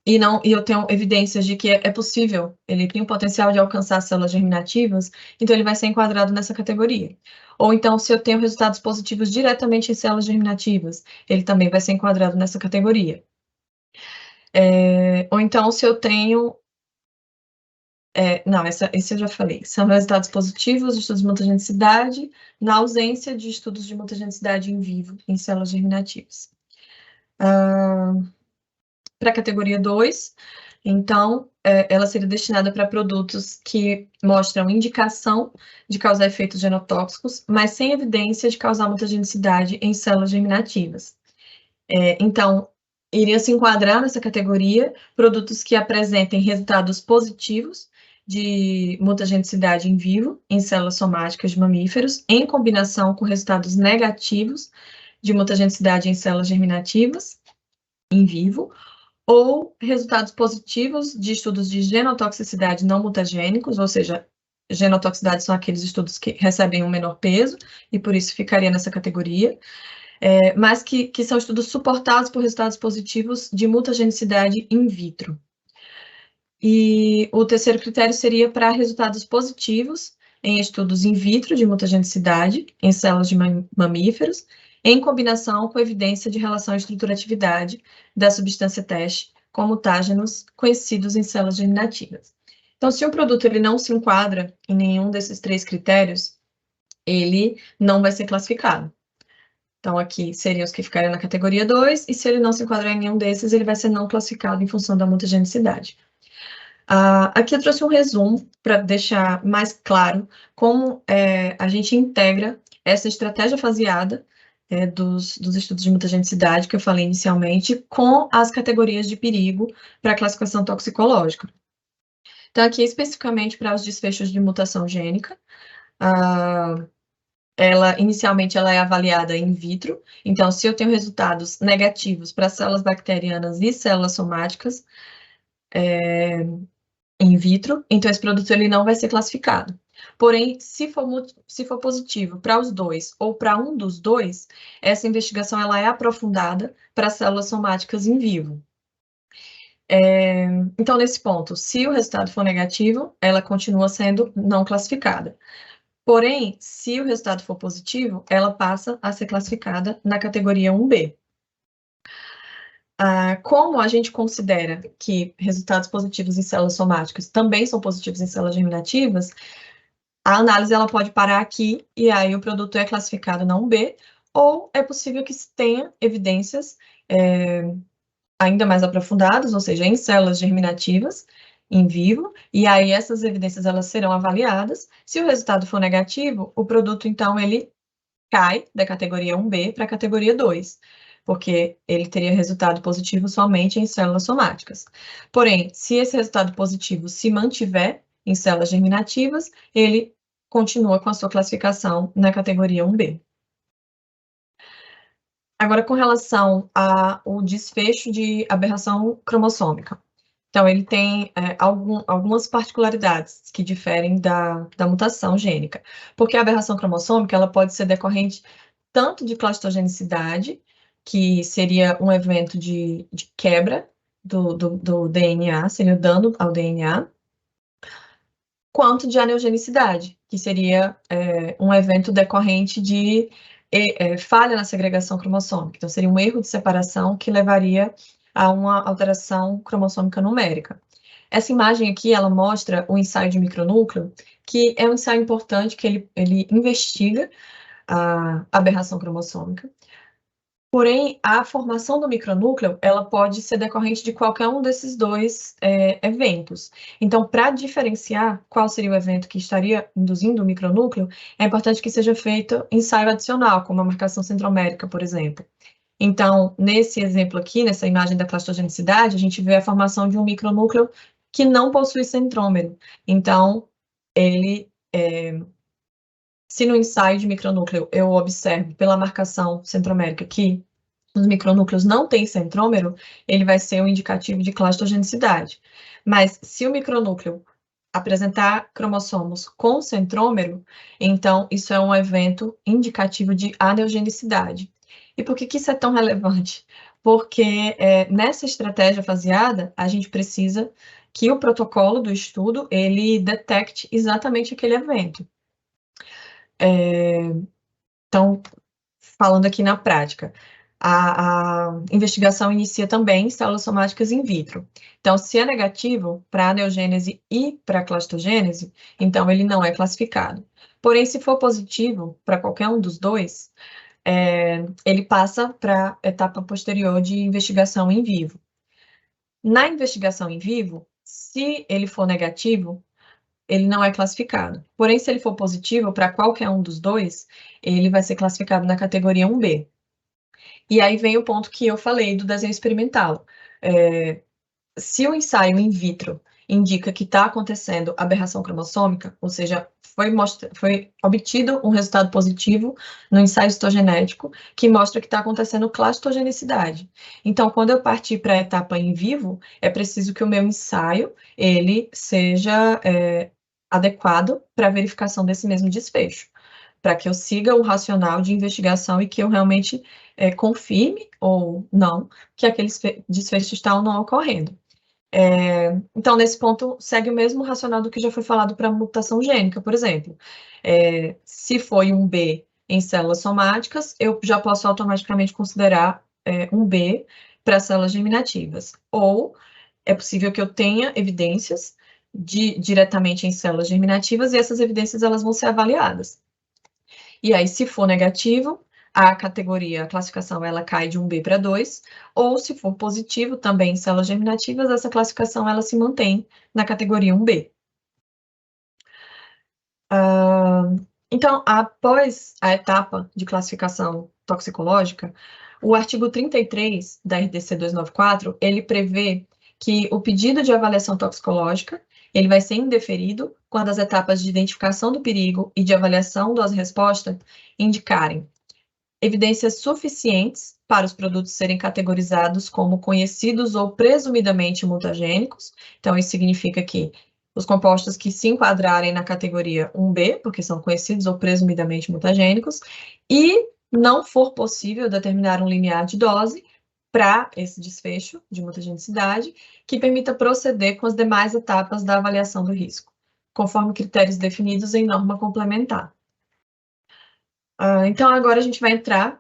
[SPEAKER 3] e eu tenho evidências de que é possível, ele tem o potencial de alcançar células germinativas, então ele vai ser enquadrado nessa categoria. Ou então, se eu tenho resultados positivos diretamente em células germinativas, ele também vai ser enquadrado nessa categoria. Ou então, se eu tenho... não, esse eu já falei. São resultados positivos de estudos de mutagenicidade na ausência de estudos de mutagenicidade em vivo em células germinativas. Para a categoria 2, então, ela seria destinada para produtos que mostram indicação de causar efeitos genotóxicos, mas sem evidência de causar mutagenicidade em células germinativas. Então, iria se enquadrar nessa categoria produtos que apresentem resultados positivos de mutagenicidade em vivo em células somáticas de mamíferos, em combinação com resultados negativos de mutagenicidade em células germinativas em vivo, ou resultados positivos de estudos de genotoxicidade não mutagênicos, ou seja, genotoxicidade são aqueles estudos que recebem um menor peso, e por isso ficaria nessa categoria, mas que são estudos suportados por resultados positivos de mutagenicidade in vitro. E o terceiro critério seria para resultados positivos em estudos in vitro de mutagenicidade em células de mamíferos, em combinação com evidência de relação estruturatividade da substância teste com mutágenos conhecidos em células germinativas. Então, se o produto ele não se enquadra em nenhum desses 3 critérios, ele não vai ser classificado. Então, aqui seriam os que ficariam na categoria 2, e se ele não se enquadrar em nenhum desses, ele vai ser não classificado em função da mutagenicidade. Aqui eu trouxe um resumo para deixar mais claro como a gente integra essa estratégia faseada dos estudos de mutagenicidade que eu falei inicialmente com as categorias de perigo para a classificação toxicológica. Então, aqui especificamente para os desfechos de mutação gênica, inicialmente ela é avaliada in vitro, então se eu tenho resultados negativos para células bacterianas e células somáticas, in vitro, então esse produto ele não vai ser classificado. Porém, se for positivo para os dois ou para um dos dois, essa investigação ela é aprofundada para células somáticas em vivo. Então, nesse ponto, se o resultado for negativo, ela continua sendo não classificada. Porém, se o resultado for positivo, ela passa a ser classificada na categoria 1B. Como a gente considera que resultados positivos em células somáticas também são positivos em células germinativas, a análise ela pode parar aqui e aí o produto é classificado na 1B, ou é possível que se tenha evidências ainda mais aprofundadas, ou seja, em células germinativas, em vivo, e aí essas evidências elas serão avaliadas. Se o resultado for negativo, o produto, então, ele cai da categoria 1B para a categoria 2, porque ele teria resultado positivo somente em células somáticas. Porém, se esse resultado positivo se mantiver em células germinativas, ele continua com a sua classificação na categoria 1B. Agora, com relação ao desfecho de aberração cromossômica. Então, ele tem algumas particularidades que diferem da mutação gênica, porque a aberração cromossômica ela pode ser decorrente tanto de clastogenicidade, que seria um evento de quebra do DNA, seria o dano ao DNA, quanto de aneugenicidade, que seria um evento decorrente de falha na segregação cromossômica. Então, seria um erro de separação que levaria a uma alteração cromossômica numérica. Essa imagem aqui, ela mostra o ensaio de micronúcleo, que é um ensaio importante, que ele investiga a aberração cromossômica. Porém, a formação do micronúcleo, ela pode ser decorrente de qualquer um desses dois eventos. Então, para diferenciar qual seria o evento que estaria induzindo o micronúcleo, é importante que seja feito ensaio adicional, como a marcação centromérica, por exemplo. Então, nesse exemplo aqui, nessa imagem da clastogenicidade, a gente vê a formação de um micronúcleo que não possui centrômero. Então, ele se no ensaio de micronúcleo eu observo pela marcação centromérica que os micronúcleos não têm centrômero, ele vai ser um indicativo de clastogenicidade. Mas se o micronúcleo apresentar cromossomos com centrômero, então isso é um evento indicativo de aneugenicidade. E por que isso é tão relevante? Porque nessa estratégia faseada, a gente precisa que o protocolo do estudo, ele detecte exatamente aquele evento. Então, falando aqui na prática, a investigação inicia também em células somáticas in vitro. Então, se é negativo para aneugênese e para clastogênese, então ele não é classificado. Porém, se for positivo para qualquer um dos dois, ele passa para a etapa posterior de investigação em vivo. Na investigação em vivo, se ele for negativo, ele não é classificado. Porém, se ele for positivo para qualquer um dos dois, ele vai ser classificado na categoria 1B. E aí vem o ponto que eu falei do desenho experimental. Se o ensaio in vitro indica que está acontecendo aberração cromossômica, ou seja, foi obtido um resultado positivo no ensaio histogenético que mostra que está acontecendo clastogenicidade. Então, quando eu partir para a etapa in vivo, é preciso que o meu ensaio ele seja adequado para a verificação desse mesmo desfecho, para que eu siga o racional de investigação e que eu realmente confirme ou não que aqueles desfechos estão não ocorrendo. Então, nesse ponto, segue o mesmo racional do que já foi falado para a mutação gênica, por exemplo. Se foi um B em células somáticas, eu já posso automaticamente considerar um B para células germinativas. Ou é possível que eu tenha evidências diretamente em células germinativas e essas evidências elas vão ser avaliadas. E aí, se for negativo, a classificação, ela cai de 1B para 2, ou se for positivo, também em células germinativas, essa classificação, ela se mantém na categoria 1B. Então, após a etapa de classificação toxicológica, o artigo 33 da RDC 294, ele prevê que o pedido de avaliação toxicológica, ele vai ser indeferido quando as etapas de identificação do perigo e de avaliação dose-resposta indicarem evidências suficientes para os produtos serem categorizados como conhecidos ou presumidamente mutagênicos. Então, isso significa que os compostos que se enquadrarem na categoria 1B, porque são conhecidos ou presumidamente mutagênicos, e não for possível determinar um limiar de dose para esse desfecho de mutagenicidade, que permita proceder com as demais etapas da avaliação do risco, conforme critérios definidos em norma complementar. Então, agora a gente vai entrar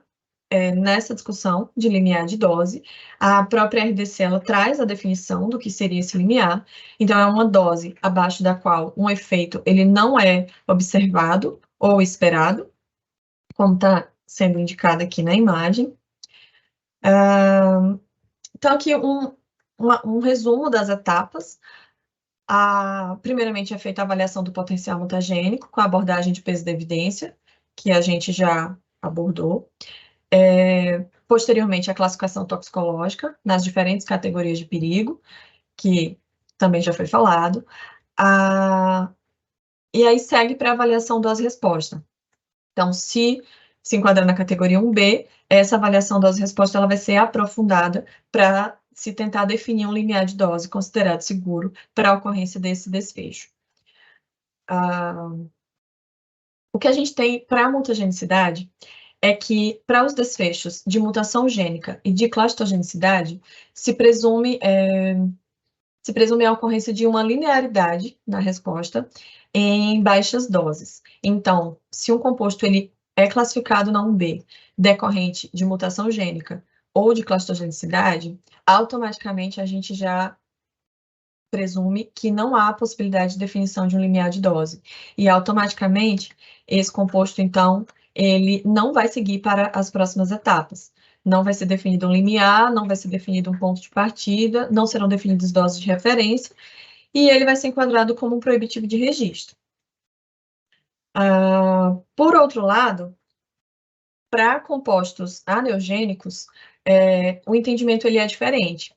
[SPEAKER 3] nessa discussão de limiar de dose. A própria RDC, ela traz a definição do que seria esse limiar. Então, é uma dose abaixo da qual um efeito ele não é observado ou esperado, como está sendo indicado aqui na imagem. Então, aqui um resumo das etapas. Primeiramente, é feita a avaliação do potencial mutagênico com a abordagem de peso da evidência, que a gente já abordou. Posteriormente, a classificação toxicológica nas diferentes categorias de perigo, que também já foi falado. E aí segue para a avaliação dose-resposta. Então, se enquadrar na categoria 1B, essa avaliação dose-resposta ela vai ser aprofundada para se tentar definir um limiar de dose considerado seguro para a ocorrência desse desfecho. O que a gente tem para a mutagenicidade é que, para os desfechos de mutação gênica e de clastogenicidade, se presume a ocorrência de uma linearidade na resposta em baixas doses. Então, se um composto ele é classificado na 1B decorrente de mutação gênica ou de clastogenicidade, automaticamente a gente já presume que não há possibilidade de definição de um limiar de dose. E automaticamente, esse composto, então, ele não vai seguir para as próximas etapas. Não vai ser definido um limiar, não vai ser definido um ponto de partida, não serão definidas doses de referência, e ele vai ser enquadrado como um proibitivo de registro. Por outro lado, para compostos aneugênicos, o entendimento ele é diferente.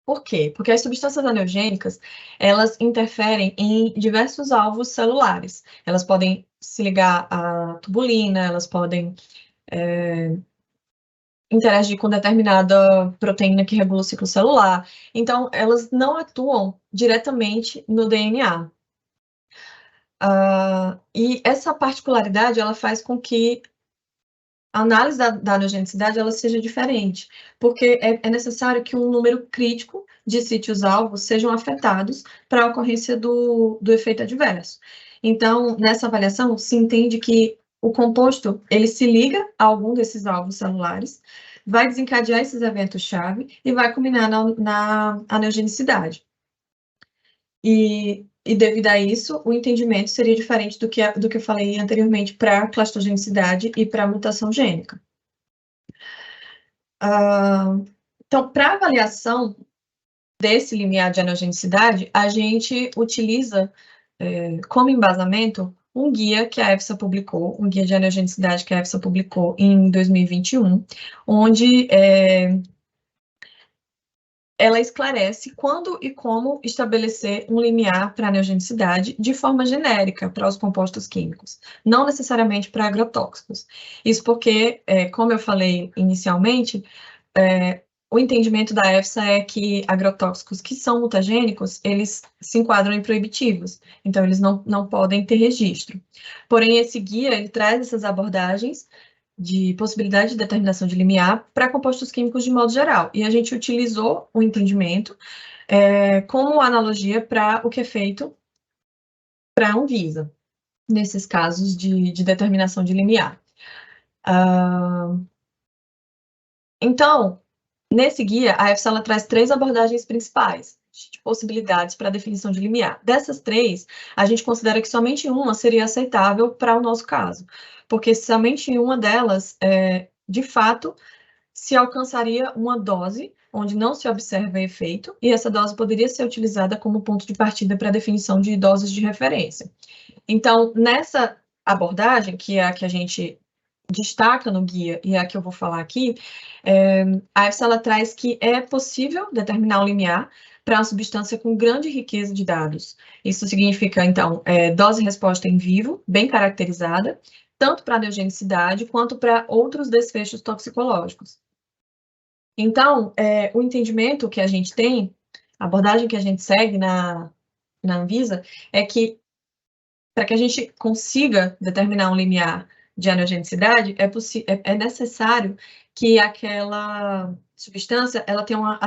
[SPEAKER 3] Por quê? Porque as substâncias aneogênicas, elas interferem em diversos alvos celulares. Elas podem se ligar à tubulina, elas podem interagir com determinada proteína que regula o ciclo celular. Então, elas não atuam diretamente no DNA. E essa particularidade, ela faz com que a análise da aneogenicidade ela seja diferente, porque é necessário que um número crítico de sítios-alvos sejam afetados para a ocorrência do efeito adverso. Então, nessa avaliação, se entende que o composto, ele se liga a algum desses alvos celulares, vai desencadear esses eventos-chave e vai culminar na aneogenicidade. E devido a isso, o entendimento seria diferente do que eu falei anteriormente para a clastogenicidade e para a mutação gênica. Então, para avaliação desse limiar de aneogenicidade, a gente utiliza como embasamento um guia que a EFSA publicou, um guia de aneogenicidade que a EFSA publicou em 2021, onde ela esclarece quando e como estabelecer um limiar para aneogenicidade de forma genérica para os compostos químicos, não necessariamente para agrotóxicos. Isso porque, como eu falei inicialmente, o entendimento da EFSA é que agrotóxicos que são mutagênicos, eles se enquadram em proibitivos, então eles não podem ter registro. Porém, esse guia, ele traz essas abordagens de possibilidade de determinação de limiar para compostos químicos de modo geral. E a gente utilizou o entendimento como analogia para o que é feito para a Anvisa, nesses casos de determinação de limiar. Então, nesse guia, a EFSA ela traz 3 abordagens principais de possibilidades para a definição de limiar. Dessas 3, a gente considera que somente uma seria aceitável para o nosso caso, porque somente em uma delas, de fato, se alcançaria uma dose onde não se observa efeito, e essa dose poderia ser utilizada como ponto de partida para a definição de doses de referência. Então, nessa abordagem, que é a que a gente destaca no guia e é a que eu vou falar aqui, a EFSA ela traz que é possível determinar um limiar para uma substância com grande riqueza de dados. Isso significa, então, dose-resposta em vivo, bem caracterizada, tanto para a aneogenicidade quanto para outros desfechos toxicológicos. Então, o entendimento que a gente tem, a abordagem que a gente segue na Anvisa, é que para que a gente consiga determinar um limiar de aneogenicidade, é necessário que aquela substância ela tenha uma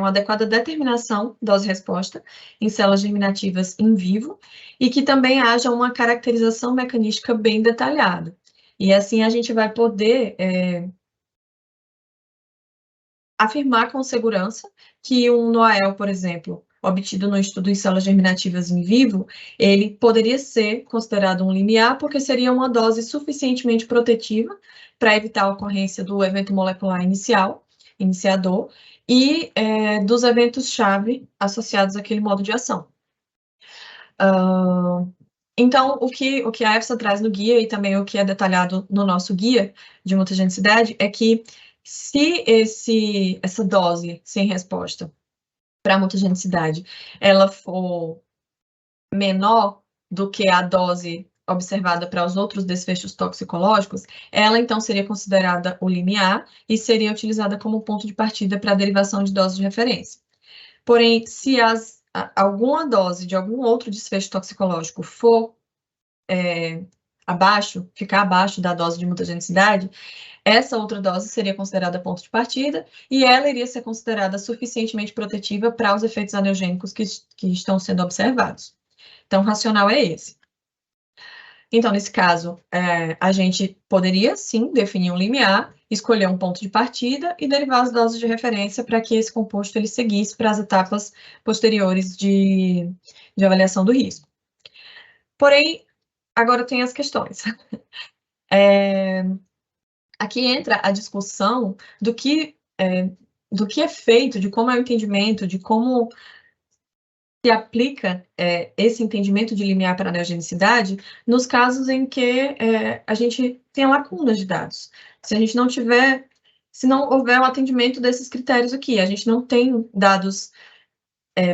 [SPEAKER 3] adequada determinação dose-resposta em células germinativas in vivo e que também haja uma caracterização mecanística bem detalhada. E assim a gente vai poder afirmar com segurança que um NOAEL, por exemplo, obtido no estudo em células germinativas in vivo, ele poderia ser considerado um limiar porque seria uma dose suficientemente protetiva para evitar a ocorrência do evento molecular iniciador, e dos eventos-chave associados àquele modo de ação. Então, o que a EFSA traz no guia e também o que é detalhado no nosso guia de mutagenicidade é que se essa dose sem resposta para a mutagenicidade, ela for menor do que a dose observada para os outros desfechos toxicológicos, ela então seria considerada o limiar e seria utilizada como ponto de partida para a derivação de doses de referência. Porém, se alguma dose de algum outro desfecho toxicológico for ficar abaixo da dose de mutagenicidade, essa outra dose seria considerada ponto de partida e ela iria ser considerada suficientemente protetiva para os efeitos aneogênicos que estão sendo observados. Então, o racional é esse. Então, nesse caso, a gente poderia, sim, definir um limiar, escolher um ponto de partida e derivar as doses de referência para que esse composto ele seguisse para as etapas posteriores de avaliação do risco. Porém, agora tem as questões. Aqui entra a discussão do que é feito, de como é o entendimento, de como se aplica esse entendimento de limiar para a aneogenicidade nos casos em que a gente tem lacunas de dados. Se não houver um atendimento desses critérios aqui, a gente não tem dados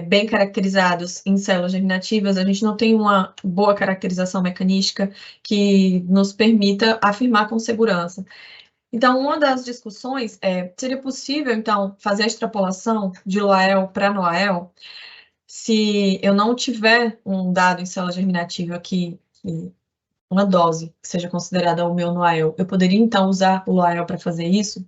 [SPEAKER 3] bem caracterizados em células germinativas, a gente não tem uma boa caracterização mecanística que nos permita afirmar com segurança. Então, uma das discussões seria possível, então, fazer a extrapolação de Loael para Noael, se eu não tiver um dado em célula germinativa que uma dose que seja considerada o meu Noael, eu poderia, então, usar o Loael para fazer isso?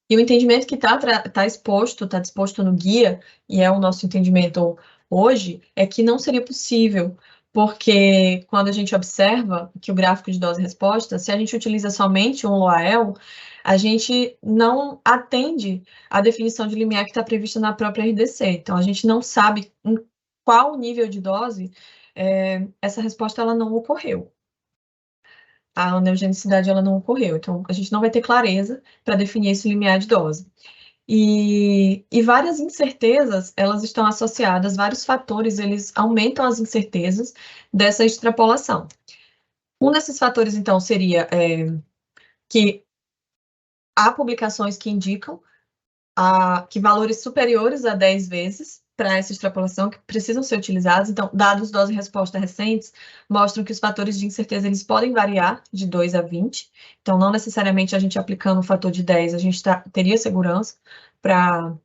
[SPEAKER 3] E o entendimento que está disposto no guia, e é o nosso entendimento hoje, é que não seria possível, porque quando a gente observa que o gráfico de dose e resposta, se a gente utiliza somente um LOAEL, a gente não atende à definição de limiar que está prevista na própria RDC. Então, a gente não sabe em qual nível de dose essa resposta ela não ocorreu. A neogenicidade ela não ocorreu, então a gente não vai ter clareza para definir esse limiar de dose. E várias incertezas, elas estão associadas, vários fatores, eles aumentam as incertezas dessa extrapolação. Um desses fatores, então, seria que há publicações que indicam que valores superiores a 10 vezes para essa extrapolação que precisam ser utilizados. Então, dados dose e resposta recentes mostram que os fatores de incerteza eles podem variar de 2 a 20. Então, não necessariamente a gente aplicando o fator de 10, a gente teria segurança para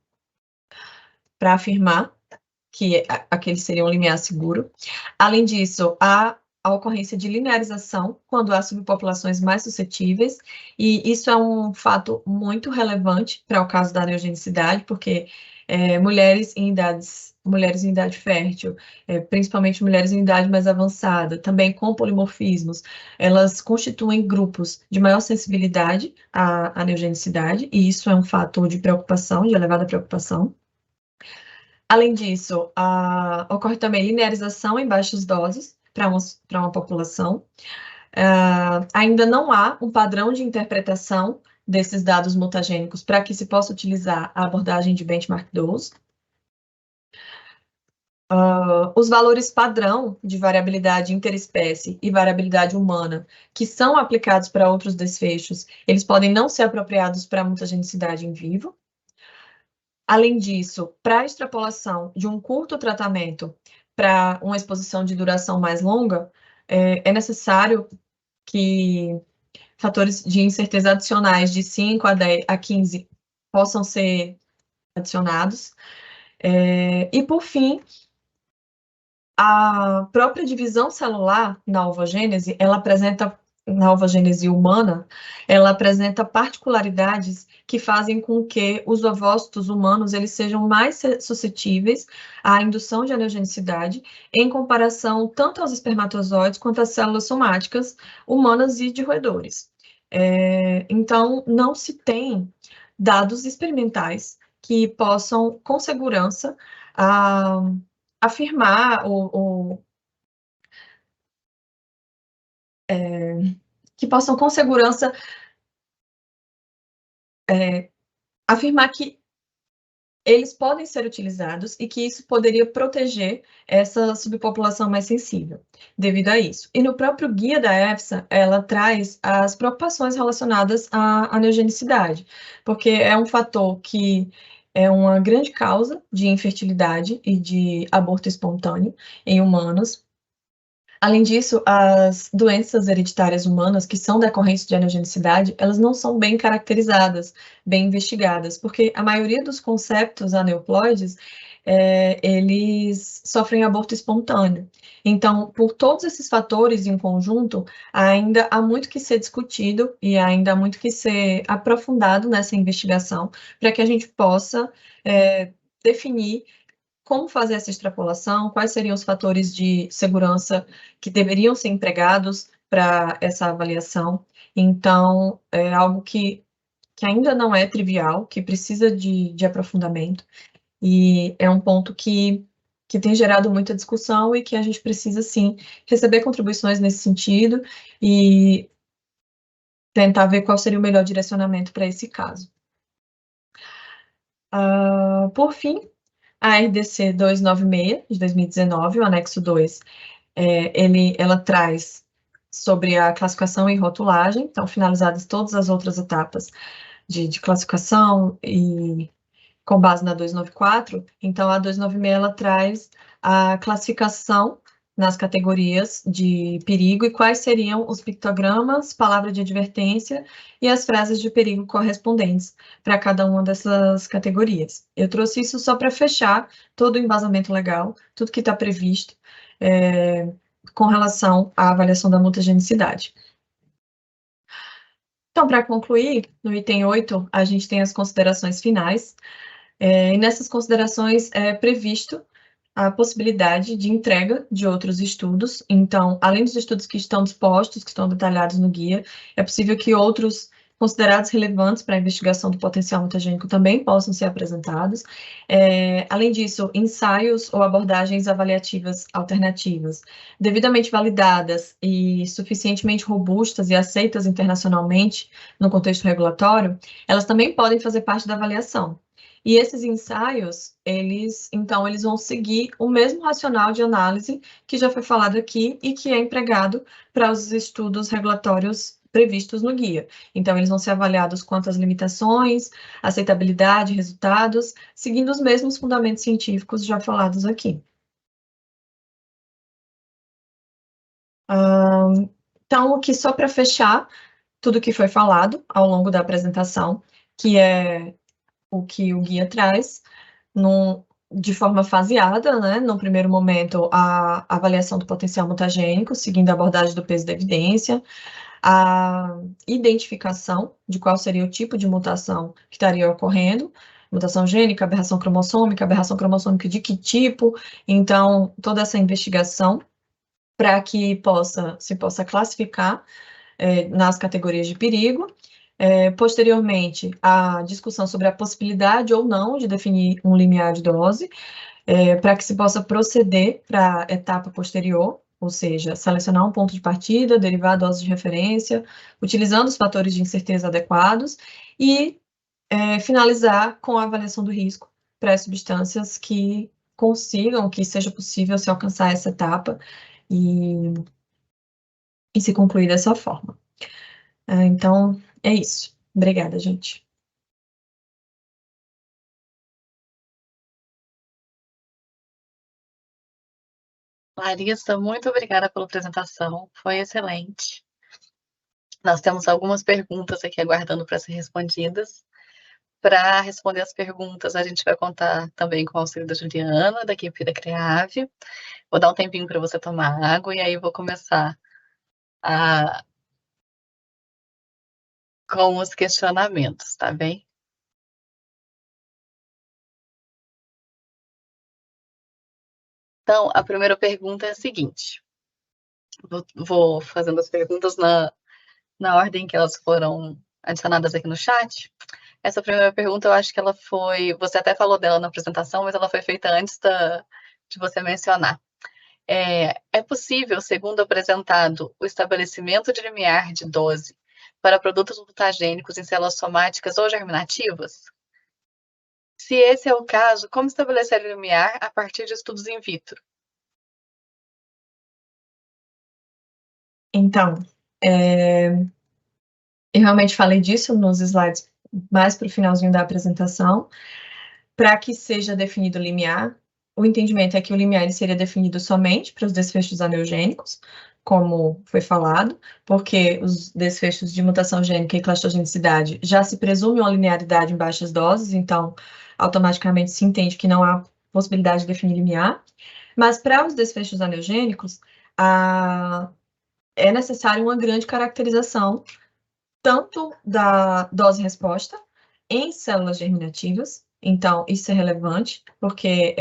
[SPEAKER 3] afirmar que aquele seria um limiar seguro. Além disso, há a ocorrência de linearização quando há subpopulações mais suscetíveis, e isso é um fato muito relevante para o caso da neogenicidade, porque mulheres em idade fértil, principalmente mulheres em idade mais avançada, também com polimorfismos, elas constituem grupos de maior sensibilidade à neogenicidade, e isso é um fator de preocupação, de elevada preocupação. Além disso, ocorre também linearização em baixas doses para uma população. Ainda não há um padrão de interpretação desses dados mutagênicos para que se possa utilizar a abordagem de benchmark dose. Os valores padrão de variabilidade interespécie e variabilidade humana, que são aplicados para outros desfechos, eles podem não ser apropriados para a mutagenicidade em vivo. Além disso, para a extrapolação de um curto tratamento para uma exposição de duração mais longa, é necessário que fatores de incerteza adicionais de 5 a 10 a 15 possam ser adicionados. E, por fim, a própria divisão celular na ovogênese, na ovogênese humana, ela apresenta particularidades que fazem com que os ovócitos humanos eles sejam mais suscetíveis à indução de aneugenicidade em comparação tanto aos espermatozoides quanto às células somáticas humanas e de roedores. Então, não se tem dados experimentais que possam, com segurança, afirmar que possam com segurança afirmar que eles podem ser utilizados e que isso poderia proteger essa subpopulação mais sensível devido a isso. E no próprio guia da EFSA, ela traz as preocupações relacionadas à neogenicidade, porque é um fator que é uma grande causa de infertilidade e de aborto espontâneo em humanos. Além disso, as doenças hereditárias humanas, que são decorrentes de aneugenicidade, elas não são bem caracterizadas, bem investigadas, porque a maioria dos conceptos aneuploides, eles sofrem aborto espontâneo. Então, por todos esses fatores em conjunto, ainda há muito que ser discutido e ainda há muito que ser aprofundado nessa investigação, para que a gente possa definir como fazer essa extrapolação, quais seriam os fatores de segurança que deveriam ser empregados para essa avaliação. Então, é algo que ainda não é trivial, que precisa de aprofundamento, e é um ponto que tem gerado muita discussão e que a gente precisa, sim, receber contribuições nesse sentido e tentar ver qual seria o melhor direcionamento para esse caso. Por fim, a RDC 296, de 2019, o anexo 2, ela traz sobre a classificação e rotulagem, então finalizadas todas as outras etapas de classificação com base na 294, então a 296 ela traz a classificação nas categorias de perigo e quais seriam os pictogramas, palavra de advertência e as frases de perigo correspondentes para cada uma dessas categorias. Eu trouxe isso só para fechar todo o embasamento legal, tudo que está previsto com relação à avaliação da mutagenicidade. Então, para concluir, no item 8, a gente tem as considerações finais, e nessas considerações é previsto a possibilidade de entrega de outros estudos. Então, além dos estudos que estão dispostos, que estão detalhados no guia, é possível que outros considerados relevantes para a investigação do potencial mutagênico também possam ser apresentados. Além disso, ensaios ou abordagens avaliativas alternativas, devidamente validadas e suficientemente robustas e aceitas internacionalmente no contexto regulatório, elas também podem fazer parte da avaliação. E esses ensaios, eles vão seguir o mesmo racional de análise que já foi falado aqui e que é empregado para os estudos regulatórios previstos no guia. Então, eles vão ser avaliados quanto às limitações, aceitabilidade, resultados, seguindo os mesmos fundamentos científicos já falados aqui. Então, aqui só para fechar tudo que foi falado ao longo da apresentação, que é o que o guia traz, de forma faseada, né? No primeiro momento, a avaliação do potencial mutagênico, seguindo a abordagem do peso da evidência, a identificação de qual seria o tipo de mutação que estaria ocorrendo, mutação gênica, aberração cromossômica de que tipo, então, toda essa investigação para que se possa classificar nas categorias de perigo. Posteriormente, a discussão sobre a possibilidade ou não de definir um limiar de dose, para que se possa proceder para a etapa posterior, ou seja, selecionar um ponto de partida, derivar a dose de referência, utilizando os fatores de incerteza adequados, e finalizar com a avaliação do risco para as substâncias que consigam, que seja possível se alcançar essa etapa e se concluir dessa forma. Então, é isso. Obrigada, gente.
[SPEAKER 2] Larissa, muito obrigada pela apresentação, foi excelente. Nós temos algumas perguntas aqui aguardando para ser respondidas. Para responder as perguntas, a gente vai contar também com o auxílio da Juliana, da equipe da CREAV. Vou dar um tempinho para você tomar água e aí vou começar com os questionamentos, tá bem? Então, a primeira pergunta é a seguinte. Vou fazendo as perguntas na ordem que elas foram adicionadas aqui no chat. Essa primeira pergunta, eu acho que ela foi... Você até falou dela na apresentação, mas ela foi feita antes de você mencionar. É possível, segundo apresentado, o estabelecimento de limiar de dose para produtos mutagênicos em células somáticas ou germinativas? Se esse é o caso, como estabelecer o limiar a partir de estudos in vitro?
[SPEAKER 3] Então, eu realmente falei disso nos slides mais para o finalzinho da apresentação. Para que seja definido o limiar, o entendimento é que o limiar ele seria definido somente para os desfechos aneugênicos, como foi falado, porque os desfechos de mutação gênica e clastogenicidade já se presume uma linearidade em baixas doses, então automaticamente se entende que não há possibilidade de definir limiar. Mas para os desfechos aneugênicos, é necessário uma grande caracterização tanto da dose-resposta em células germinativas. Então, isso é relevante, porque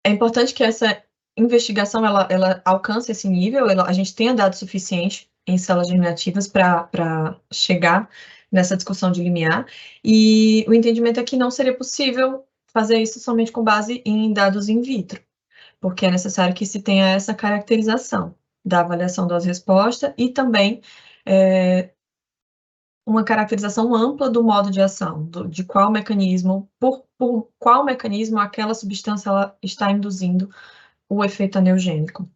[SPEAKER 3] é importante que essa investigação ela alcance esse nível, a gente tenha dados suficientes em células germinativas para chegar nessa discussão de limiar, e o entendimento é que não seria possível fazer isso somente com base em dados in vitro, porque é necessário que se tenha essa caracterização da avaliação dose-resposta e também uma caracterização ampla do modo de ação, de qual mecanismo, por qual mecanismo aquela substância ela está induzindo o efeito aneugênico.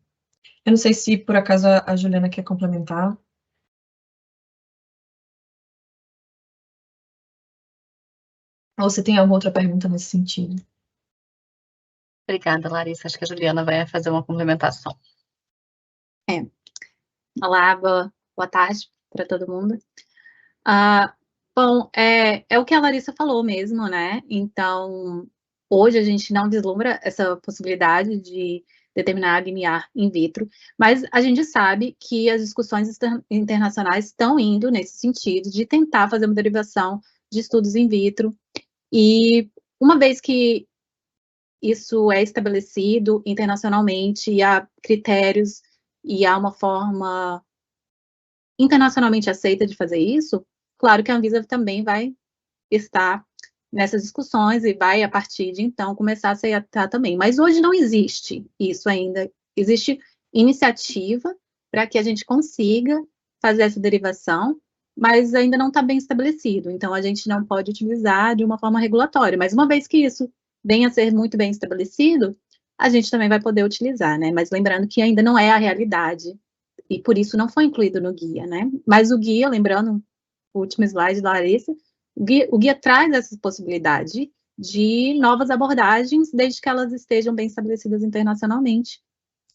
[SPEAKER 3] Eu não sei se, por acaso, a Juliana quer complementar. Ou você tem alguma outra pergunta nesse sentido?
[SPEAKER 2] Obrigada, Larissa. Acho que a Juliana vai fazer uma complementação.
[SPEAKER 4] Olá, boa tarde para todo mundo. Bom, é o que a Larissa falou mesmo, né? Então, hoje a gente não vislumbra essa possibilidade de determinar limiar in vitro, mas a gente sabe que as discussões internacionais estão indo nesse sentido de tentar fazer uma derivação de estudos in vitro, e uma vez que isso é estabelecido internacionalmente e há critérios e há uma forma internacionalmente aceita de fazer isso, claro que a Anvisa também vai estar nessas discussões e vai, a partir de então, começar a aceitar também. Mas hoje não existe isso ainda. Existe iniciativa para que a gente consiga fazer essa derivação, mas ainda não está bem estabelecido. Então, a gente não pode utilizar de uma forma regulatória. Mas uma vez que isso venha a ser muito bem estabelecido, a gente também vai poder utilizar, né? Mas lembrando que ainda não é a realidade, e por isso não foi incluído no guia, né? Mas o guia, lembrando o último slide da Larissa, o guia traz essa possibilidade de novas abordagens, desde que elas estejam bem estabelecidas internacionalmente.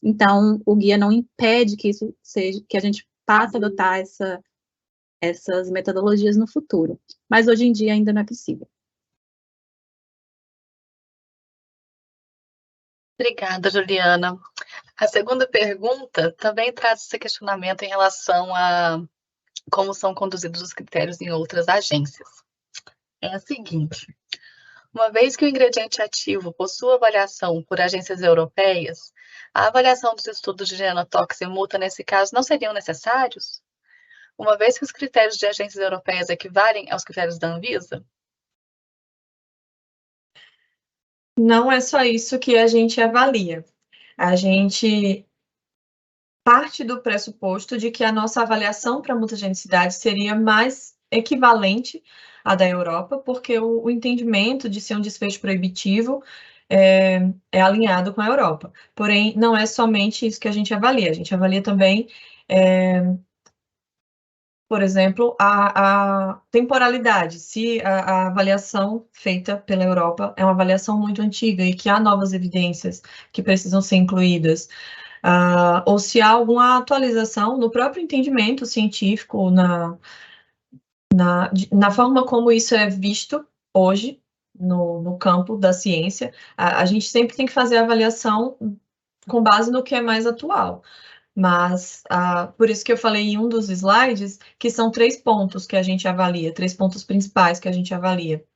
[SPEAKER 4] Então, o guia não impede que isso seja, que a gente passe a adotar essas metodologias no futuro. Mas hoje em dia ainda não é possível.
[SPEAKER 2] Obrigada, Juliana. A segunda pergunta também traz esse questionamento em relação a como são conduzidos os critérios em outras agências. É a seguinte: uma vez que o ingrediente ativo possui avaliação por agências europeias, a avaliação dos estudos de genotox e multa, nesse caso, não seriam necessários? Uma vez que os critérios de agências europeias equivalem aos critérios da Anvisa?
[SPEAKER 3] Não é só isso que a gente avalia. A gente parte do pressuposto de que a nossa avaliação para mutagenicidade seria mais equivalente à da Europa, porque o entendimento de ser um desfecho proibitivo é alinhado com a Europa. Porém, não é somente isso que a gente avalia também, por exemplo, a temporalidade. Se a avaliação feita pela Europa é uma avaliação muito antiga e que há novas evidências que precisam ser incluídas, ou se há alguma atualização no próprio entendimento científico, na forma como isso é visto hoje no campo da ciência, a gente sempre tem que fazer a avaliação com base no que é mais atual. Mas, por isso que eu falei em um dos slides, que são 3 pontos que a gente avalia, 3 pontos principais que a gente avalia.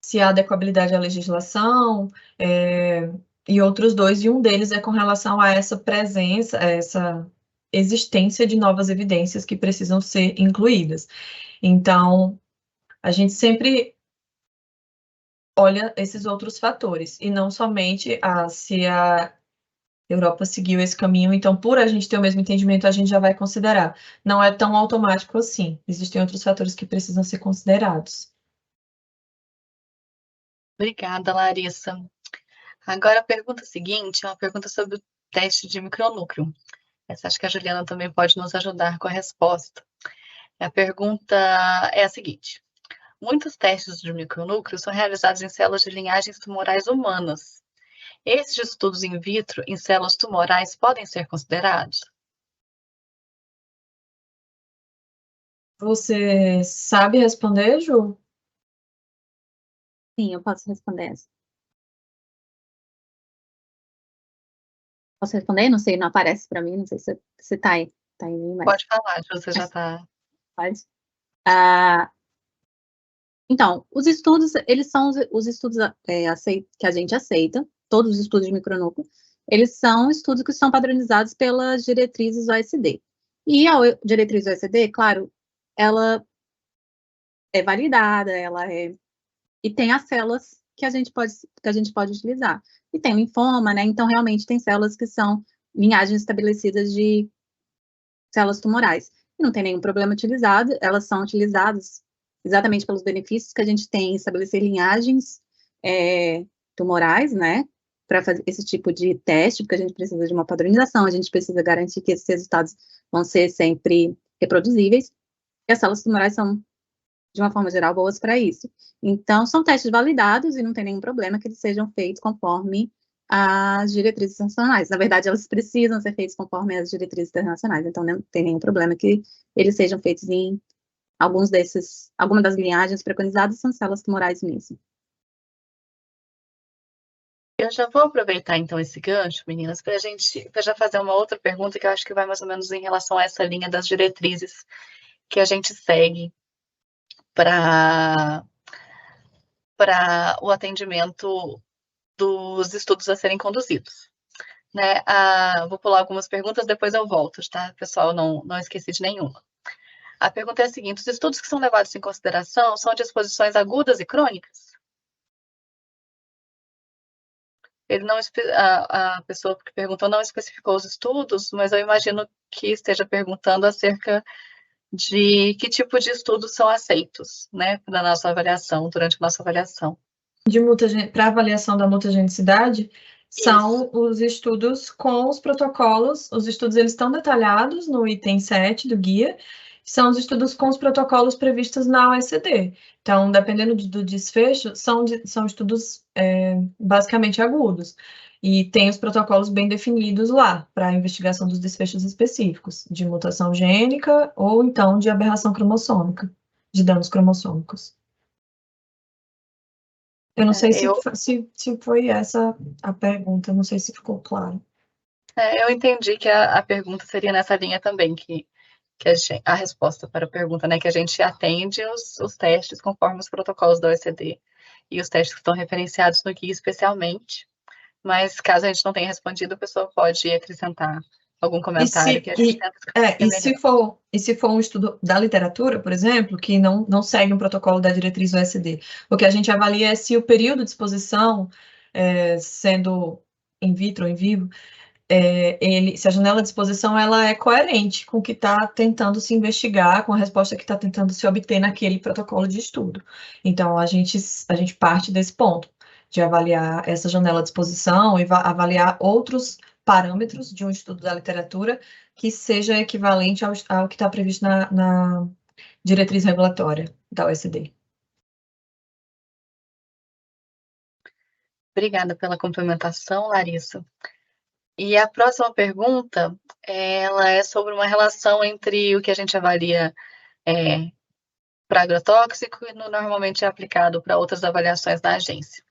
[SPEAKER 3] Se há adequabilidade à legislação, e outros 2, e um deles é com relação a essa presença, essa existência de novas evidências que precisam ser incluídas. Então, a gente sempre olha esses outros fatores, e não somente se a Europa seguiu esse caminho, então, por a gente ter o mesmo entendimento, a gente já vai considerar. Não é tão automático assim. Existem outros fatores que precisam ser considerados.
[SPEAKER 2] Obrigada, Larissa. Agora, a pergunta seguinte é uma pergunta sobre o teste de micronúcleo. Essa acho que a Juliana também pode nos ajudar com a resposta. A pergunta é a seguinte: muitos testes de micronúcleo são realizados em células de linhagens tumorais humanas. Esses estudos in vitro em células tumorais podem ser considerados?
[SPEAKER 3] Você sabe responder, Ju?
[SPEAKER 4] Sim, eu posso responder essa. Posso responder? Não sei, não aparece para mim, não sei se tá aí em mim, mas...
[SPEAKER 2] Pode falar, Ju, você já está...
[SPEAKER 4] Pode. Então, os estudos, eles são os estudos que a gente aceita, todos os estudos de micronúcleo, eles são estudos que são padronizados pelas diretrizes OECD. E a diretriz OECD, claro, ela é validada, e tem as células que a gente pode utilizar. E tem linfoma, né? Então, realmente, tem células que são linhagens estabelecidas de células tumorais. E não tem nenhum problema utilizado, elas são utilizadas exatamente pelos benefícios que a gente tem em estabelecer linhagens tumorais, né? Para fazer esse tipo de teste, porque a gente precisa de uma padronização, a gente precisa garantir que esses resultados vão ser sempre reproduzíveis. E as células tumorais são de uma forma geral, boas para isso. Então, são testes validados e não tem nenhum problema que eles sejam feitos conforme as diretrizes internacionais. Na verdade, elas precisam ser feitos conforme as diretrizes internacionais, então não tem nenhum problema que eles sejam feitos em algumas das linhagens preconizadas são células tumorais mesmo.
[SPEAKER 2] Eu já vou aproveitar, então, esse gancho, meninas, para já fazer uma outra pergunta que eu acho que vai mais ou menos em relação a essa linha das diretrizes que a gente segue para o atendimento dos estudos a serem conduzidos. Né? Vou pular algumas perguntas, depois eu volto, tá? Pessoal, não esqueci de nenhuma. A pergunta é a seguinte: os estudos que são levados em consideração são de exposições agudas e crônicas? Ele não, a pessoa que perguntou não especificou os estudos, mas eu imagino que esteja perguntando acerca de que tipo de estudos são aceitos, né, na nossa avaliação, durante a nossa avaliação.
[SPEAKER 3] Para avaliação da mutagenicidade, são os estudos com os protocolos, os estudos eles estão detalhados no item 7 do guia, são os estudos com os protocolos previstos na OECD. Então, dependendo do desfecho, são estudos basicamente agudos. E tem os protocolos bem definidos lá, para a investigação dos desfechos específicos, de mutação gênica ou então de aberração cromossômica, de danos cromossômicos. Eu não sei se foi essa a pergunta, não sei se ficou claro.
[SPEAKER 2] Eu entendi que a pergunta seria nessa linha também, que a resposta para a pergunta, né, que a gente atende os testes conforme os protocolos da OECD e os testes que estão referenciados no guia especialmente, mas caso a gente não tenha respondido, a pessoa pode acrescentar algum comentário que a gente tenta
[SPEAKER 3] e se for um estudo da literatura, por exemplo, que não segue um protocolo da diretriz OECD, o que a gente avalia é se o período de exposição, sendo in vitro ou in vivo, se a janela de exposição ela é coerente com o que está tentando se investigar, com a resposta que está tentando se obter naquele protocolo de estudo. Então, a gente parte desse ponto, de avaliar essa janela de exposição e avaliar outros parâmetros de um estudo da literatura que seja equivalente ao que está previsto na diretriz regulatória da OECD.
[SPEAKER 2] Obrigada pela complementação, Larissa. E a próxima pergunta, ela é sobre uma relação entre o que a gente avalia para agrotóxico e normalmente é aplicado para outras avaliações da agência.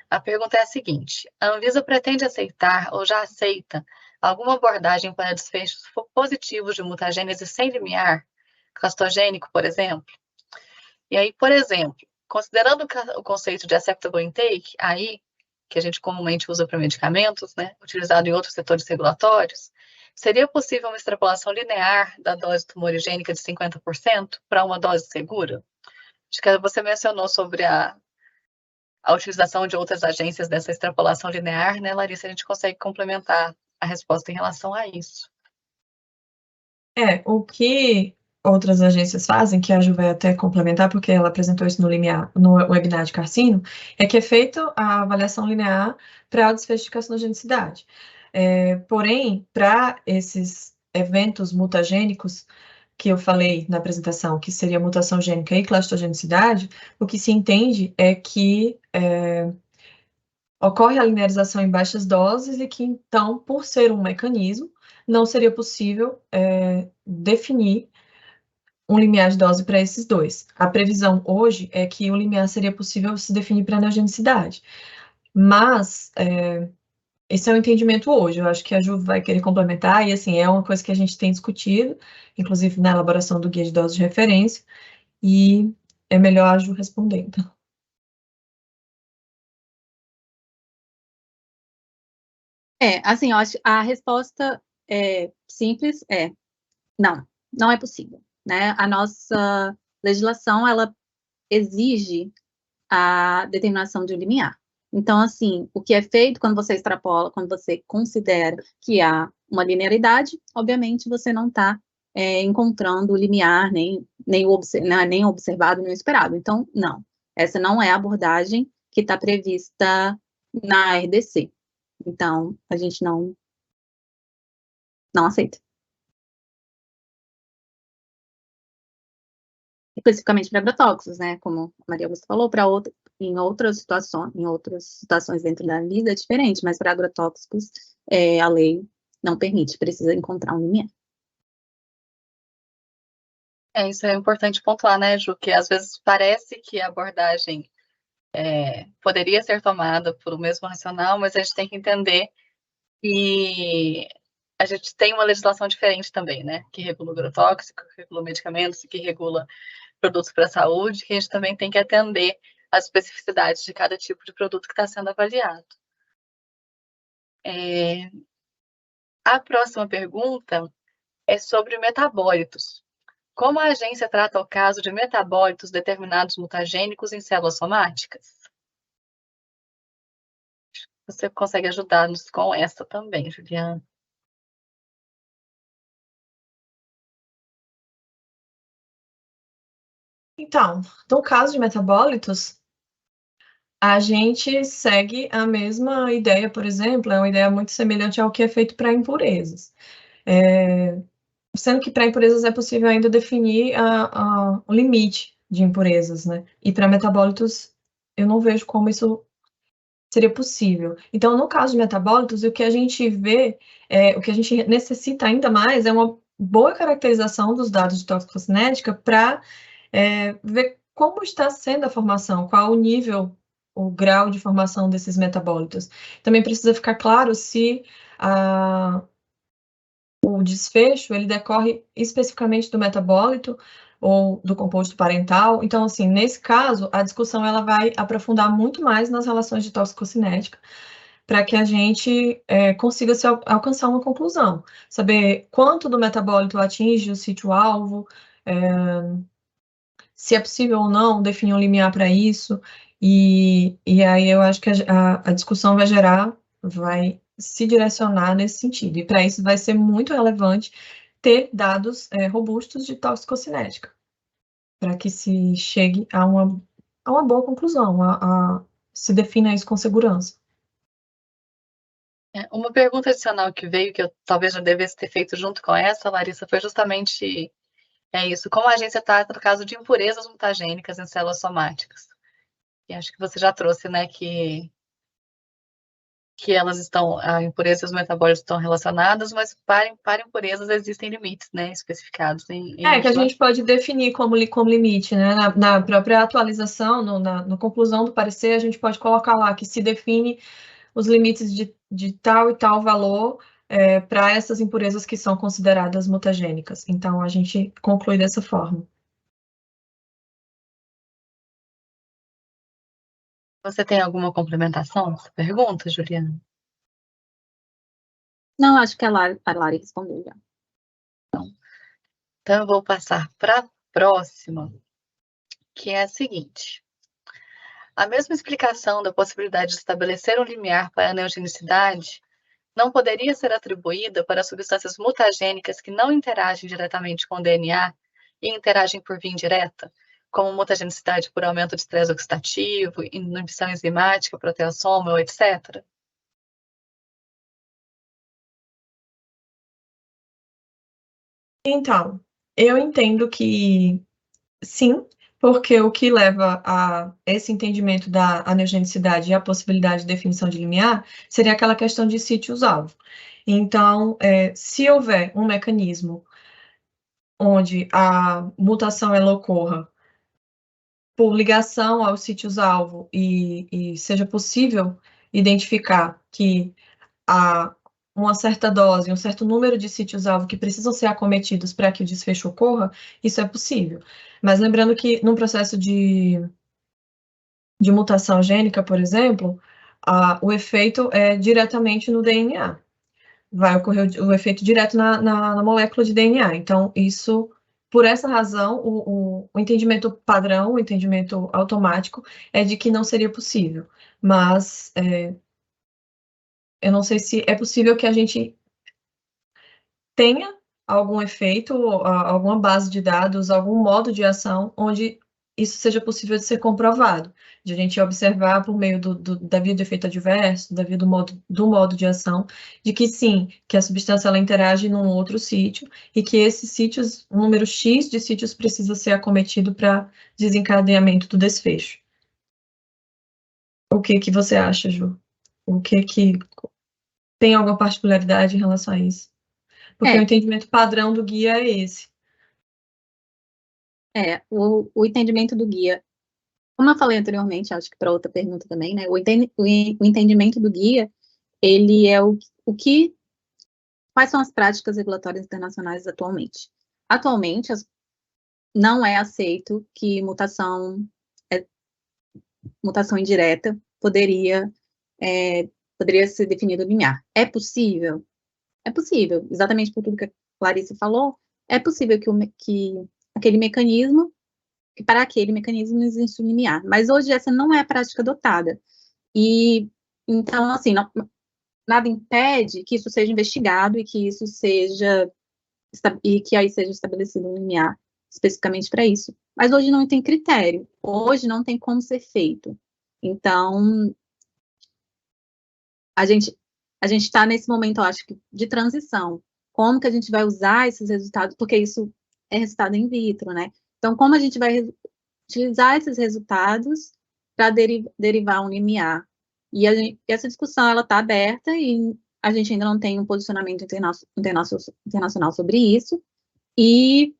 [SPEAKER 2] A pergunta é a seguinte: a Anvisa pretende aceitar ou já aceita alguma abordagem para desfechos positivos de mutagênese sem limiar, castogênico, por exemplo? E aí, por exemplo, considerando o conceito de acceptable intake, aí, que a gente comumente usa para medicamentos, né, utilizado em outros setores regulatórios, seria possível uma extrapolação linear da dose tumorigênica de 50% para uma dose segura? Acho que você mencionou sobre a utilização de outras agências dessa extrapolação linear, né, Larissa? A gente consegue complementar a resposta em relação a isso.
[SPEAKER 3] O que outras agências fazem, que a Ju vai até complementar, porque ela apresentou isso no webinar de Carcino, é que é feita a avaliação linear para o desfecho de carcinogenicidade. Porém, para esses eventos mutagênicos, que eu falei na apresentação, que seria mutação gênica e clastogenicidade, o que se entende é que ocorre a linearização em baixas doses e que, então, por ser um mecanismo, não seria possível definir um limiar de dose para esses dois. A previsão hoje é que o limiar seria possível se definir para neogenicidade. Mas esse é o entendimento hoje. Eu acho que a Ju vai querer complementar, e assim, é uma coisa que a gente tem discutido, inclusive na elaboração do guia de doses de referência, e é melhor a Ju respondendo.
[SPEAKER 4] Assim, eu acho a resposta simples não é possível, né? A nossa legislação, ela exige a determinação de um limiar. Então, assim, o que é feito quando você extrapola, quando você considera que há uma linearidade, obviamente você não está encontrando o limiar, nem observado, nem esperado. Então, não. Essa não é a abordagem que está prevista na RDC. Então, a gente não aceita. especificamente para agrotóxicos, né? Como a Maria Augusta falou, em outras situações dentro da vida é diferente, mas para agrotóxicos a lei não permite, precisa encontrar um limiar.
[SPEAKER 2] Isso é importante pontuar, né, Ju, que às vezes parece que a abordagem poderia ser tomada por o mesmo racional, mas a gente tem que entender que a gente tem uma legislação diferente também, né, que regula o agrotóxico, que regula medicamentos, que regula produtos para a saúde, que a gente também tem que atender às especificidades de cada tipo de produto que está sendo avaliado. A próxima pergunta é sobre metabólitos. Como a agência trata o caso de metabólitos determinados mutagênicos em células somáticas? Você consegue ajudar-nos com essa também, Juliana?
[SPEAKER 3] Então, no caso de metabólitos, a gente segue a mesma ideia, por exemplo, é uma ideia muito semelhante ao que é feito para impurezas. Sendo que para impurezas é possível ainda definir o limite de impurezas, né? E para metabólitos, eu não vejo como isso seria possível. Então, no caso de metabólitos, o que a gente vê, o que a gente necessita ainda mais é uma boa caracterização dos dados de toxicocinética para ver como está sendo a formação, qual o nível, o grau de formação desses metabólitos. Também precisa ficar claro se o desfecho ele decorre especificamente do metabólito ou do composto parental. Então, assim, nesse caso, a discussão ela vai aprofundar muito mais nas relações de toxicocinética, para que a gente consiga alcançar uma conclusão, saber quanto do metabólito atinge o sítio-alvo, se é possível ou não definir um limiar para isso, e aí eu acho que a discussão vai se direcionar nesse sentido, e para isso vai ser muito relevante ter dados robustos de toxicocinética, para que se chegue a uma boa conclusão, se defina isso com segurança.
[SPEAKER 2] Uma pergunta adicional que veio, que eu talvez já devesse ter feito junto com essa, Larissa, foi justamente isso. Como a agência trata no caso de impurezas mutagênicas em células somáticas? E acho que você já trouxe, né, que elas estão, a impureza e os metabólitos estão relacionadas, mas para impurezas existem limites, né, especificados em
[SPEAKER 3] que a gente pode definir como limite, né, na própria atualização, na conclusão do parecer, a gente pode colocar lá que se define os limites de tal e tal valor para essas impurezas que são consideradas mutagênicas. Então, a gente conclui dessa forma.
[SPEAKER 2] Você tem alguma complementação nessa pergunta, Juliana?
[SPEAKER 4] Não, acho que a Lari respondeu já.
[SPEAKER 2] Então, eu vou passar para a próxima, que é a seguinte. A mesma explicação da possibilidade de estabelecer um limiar para a neogenicidade não poderia ser atribuída para substâncias mutagênicas que não interagem diretamente com o DNA e interagem por via indireta, como mutagenicidade por aumento de estresse oxidativo, inibição enzimática, proteasoma, etc.?
[SPEAKER 3] Então, eu entendo que sim, porque o que leva a esse entendimento da aneogenicidade e a possibilidade de definição de limiar seria aquela questão de sítios-alvo. Então, se houver um mecanismo onde a mutação ela ocorra por ligação aos sítios-alvo e seja possível identificar que há uma certa dose, um certo número de sítios-alvo que precisam ser acometidos para que o desfecho ocorra, isso é possível. Mas lembrando que no processo de mutação gênica, por exemplo, o efeito é diretamente no DNA. Vai ocorrer o efeito direto na molécula de DNA. Então, isso, por essa razão, o entendimento padrão, o entendimento automático é de que não seria possível. Mas eu não sei se é possível que a gente tenha algum efeito, alguma base de dados, algum modo de ação onde isso seja possível de ser comprovado, de a gente observar por meio da via de efeito adverso, da via do modo de ação, de que sim, que a substância ela interage num outro sítio e que esses sítios, um número X de sítios precisa ser acometido para desencadeamento do desfecho. O que você acha, Ju? O que tem alguma particularidade em relação a isso? Porque o entendimento padrão do guia é esse.
[SPEAKER 4] O entendimento do guia, como eu falei anteriormente, acho que para outra pergunta também, né? O entendimento do guia, ele é quais são as práticas regulatórias internacionais atualmente? Atualmente, não é aceito que mutação indireta poderia ser definido limiar. É possível? É possível, exatamente por tudo que a Clarice falou, é possível que aquele mecanismo, que para aquele mecanismo existe um limiar, mas hoje essa não é a prática adotada. E, então, assim, nada impede que isso seja investigado e que isso e que aí seja estabelecido um limiar especificamente para isso. Mas hoje não tem critério, hoje não tem como ser feito. Então, a gente está nesse momento, eu acho que, de transição. Como que a gente vai usar esses resultados? Porque isso é resultado in vitro, né? Então, como a gente vai utilizar esses resultados para derivar um limiar? E essa discussão, ela está aberta e a gente ainda não tem um posicionamento internacional sobre isso. E,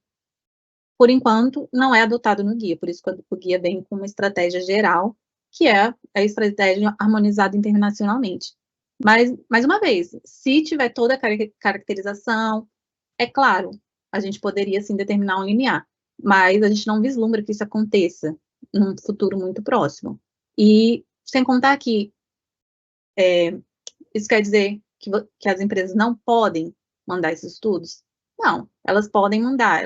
[SPEAKER 4] por enquanto, não é adotado no guia. Por isso que o guia vem com uma estratégia geral, que é a estratégia harmonizada internacionalmente. Mas, mais uma vez, se tiver toda a caracterização, é claro, a gente poderia, sim, determinar um limiar, mas a gente não vislumbra que isso aconteça num futuro muito próximo. E, sem contar que isso quer dizer que as empresas não podem mandar esses estudos? Não, elas podem mandar,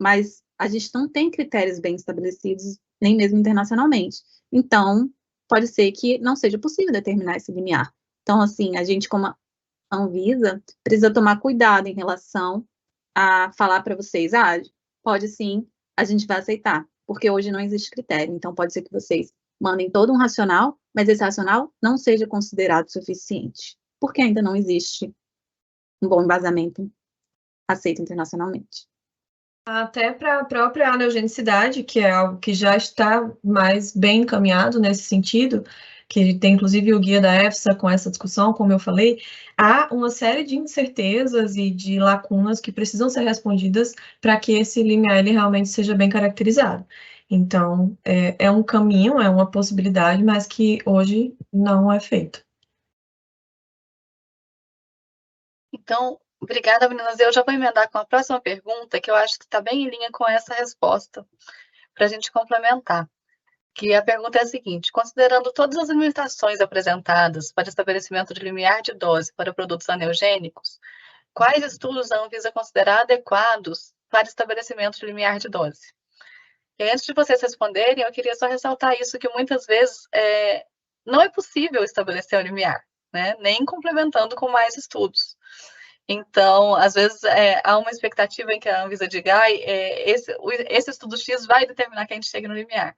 [SPEAKER 4] mas a gente não tem critérios bem estabelecidos, nem mesmo internacionalmente. Então, pode ser que não seja possível determinar esse limiar. Então, assim, a gente, como a Anvisa, precisa tomar cuidado em relação a falar para vocês, pode sim, a gente vai aceitar, porque hoje não existe critério. Então, pode ser que vocês mandem todo um racional, mas esse racional não seja considerado suficiente, porque ainda não existe um bom embasamento aceito internacionalmente.
[SPEAKER 3] Até para a própria aneugenicidade, que é algo que já está mais bem encaminhado nesse sentido, que tem inclusive o guia da EFSA com essa discussão, como eu falei, há uma série de incertezas e de lacunas que precisam ser respondidas para que esse limiar ele realmente seja bem caracterizado. Então, é um caminho, é uma possibilidade, mas que hoje não é feito.
[SPEAKER 2] Então, obrigada, meninas. Eu já vou emendar com a próxima pergunta, que eu acho que está bem em linha com essa resposta, para a gente complementar. Que a pergunta é a seguinte: considerando todas as limitações apresentadas para estabelecimento de limiar de dose para produtos aneugênicos, quais estudos a Anvisa considera adequados para estabelecimento de limiar de dose? E antes de vocês responderem, eu queria só ressaltar isso, que muitas vezes não é possível estabelecer o limiar, né? Nem complementando com mais estudos. Então, às vezes, há uma expectativa em que a Anvisa diga esse estudo X vai determinar que a gente chegue no limiar.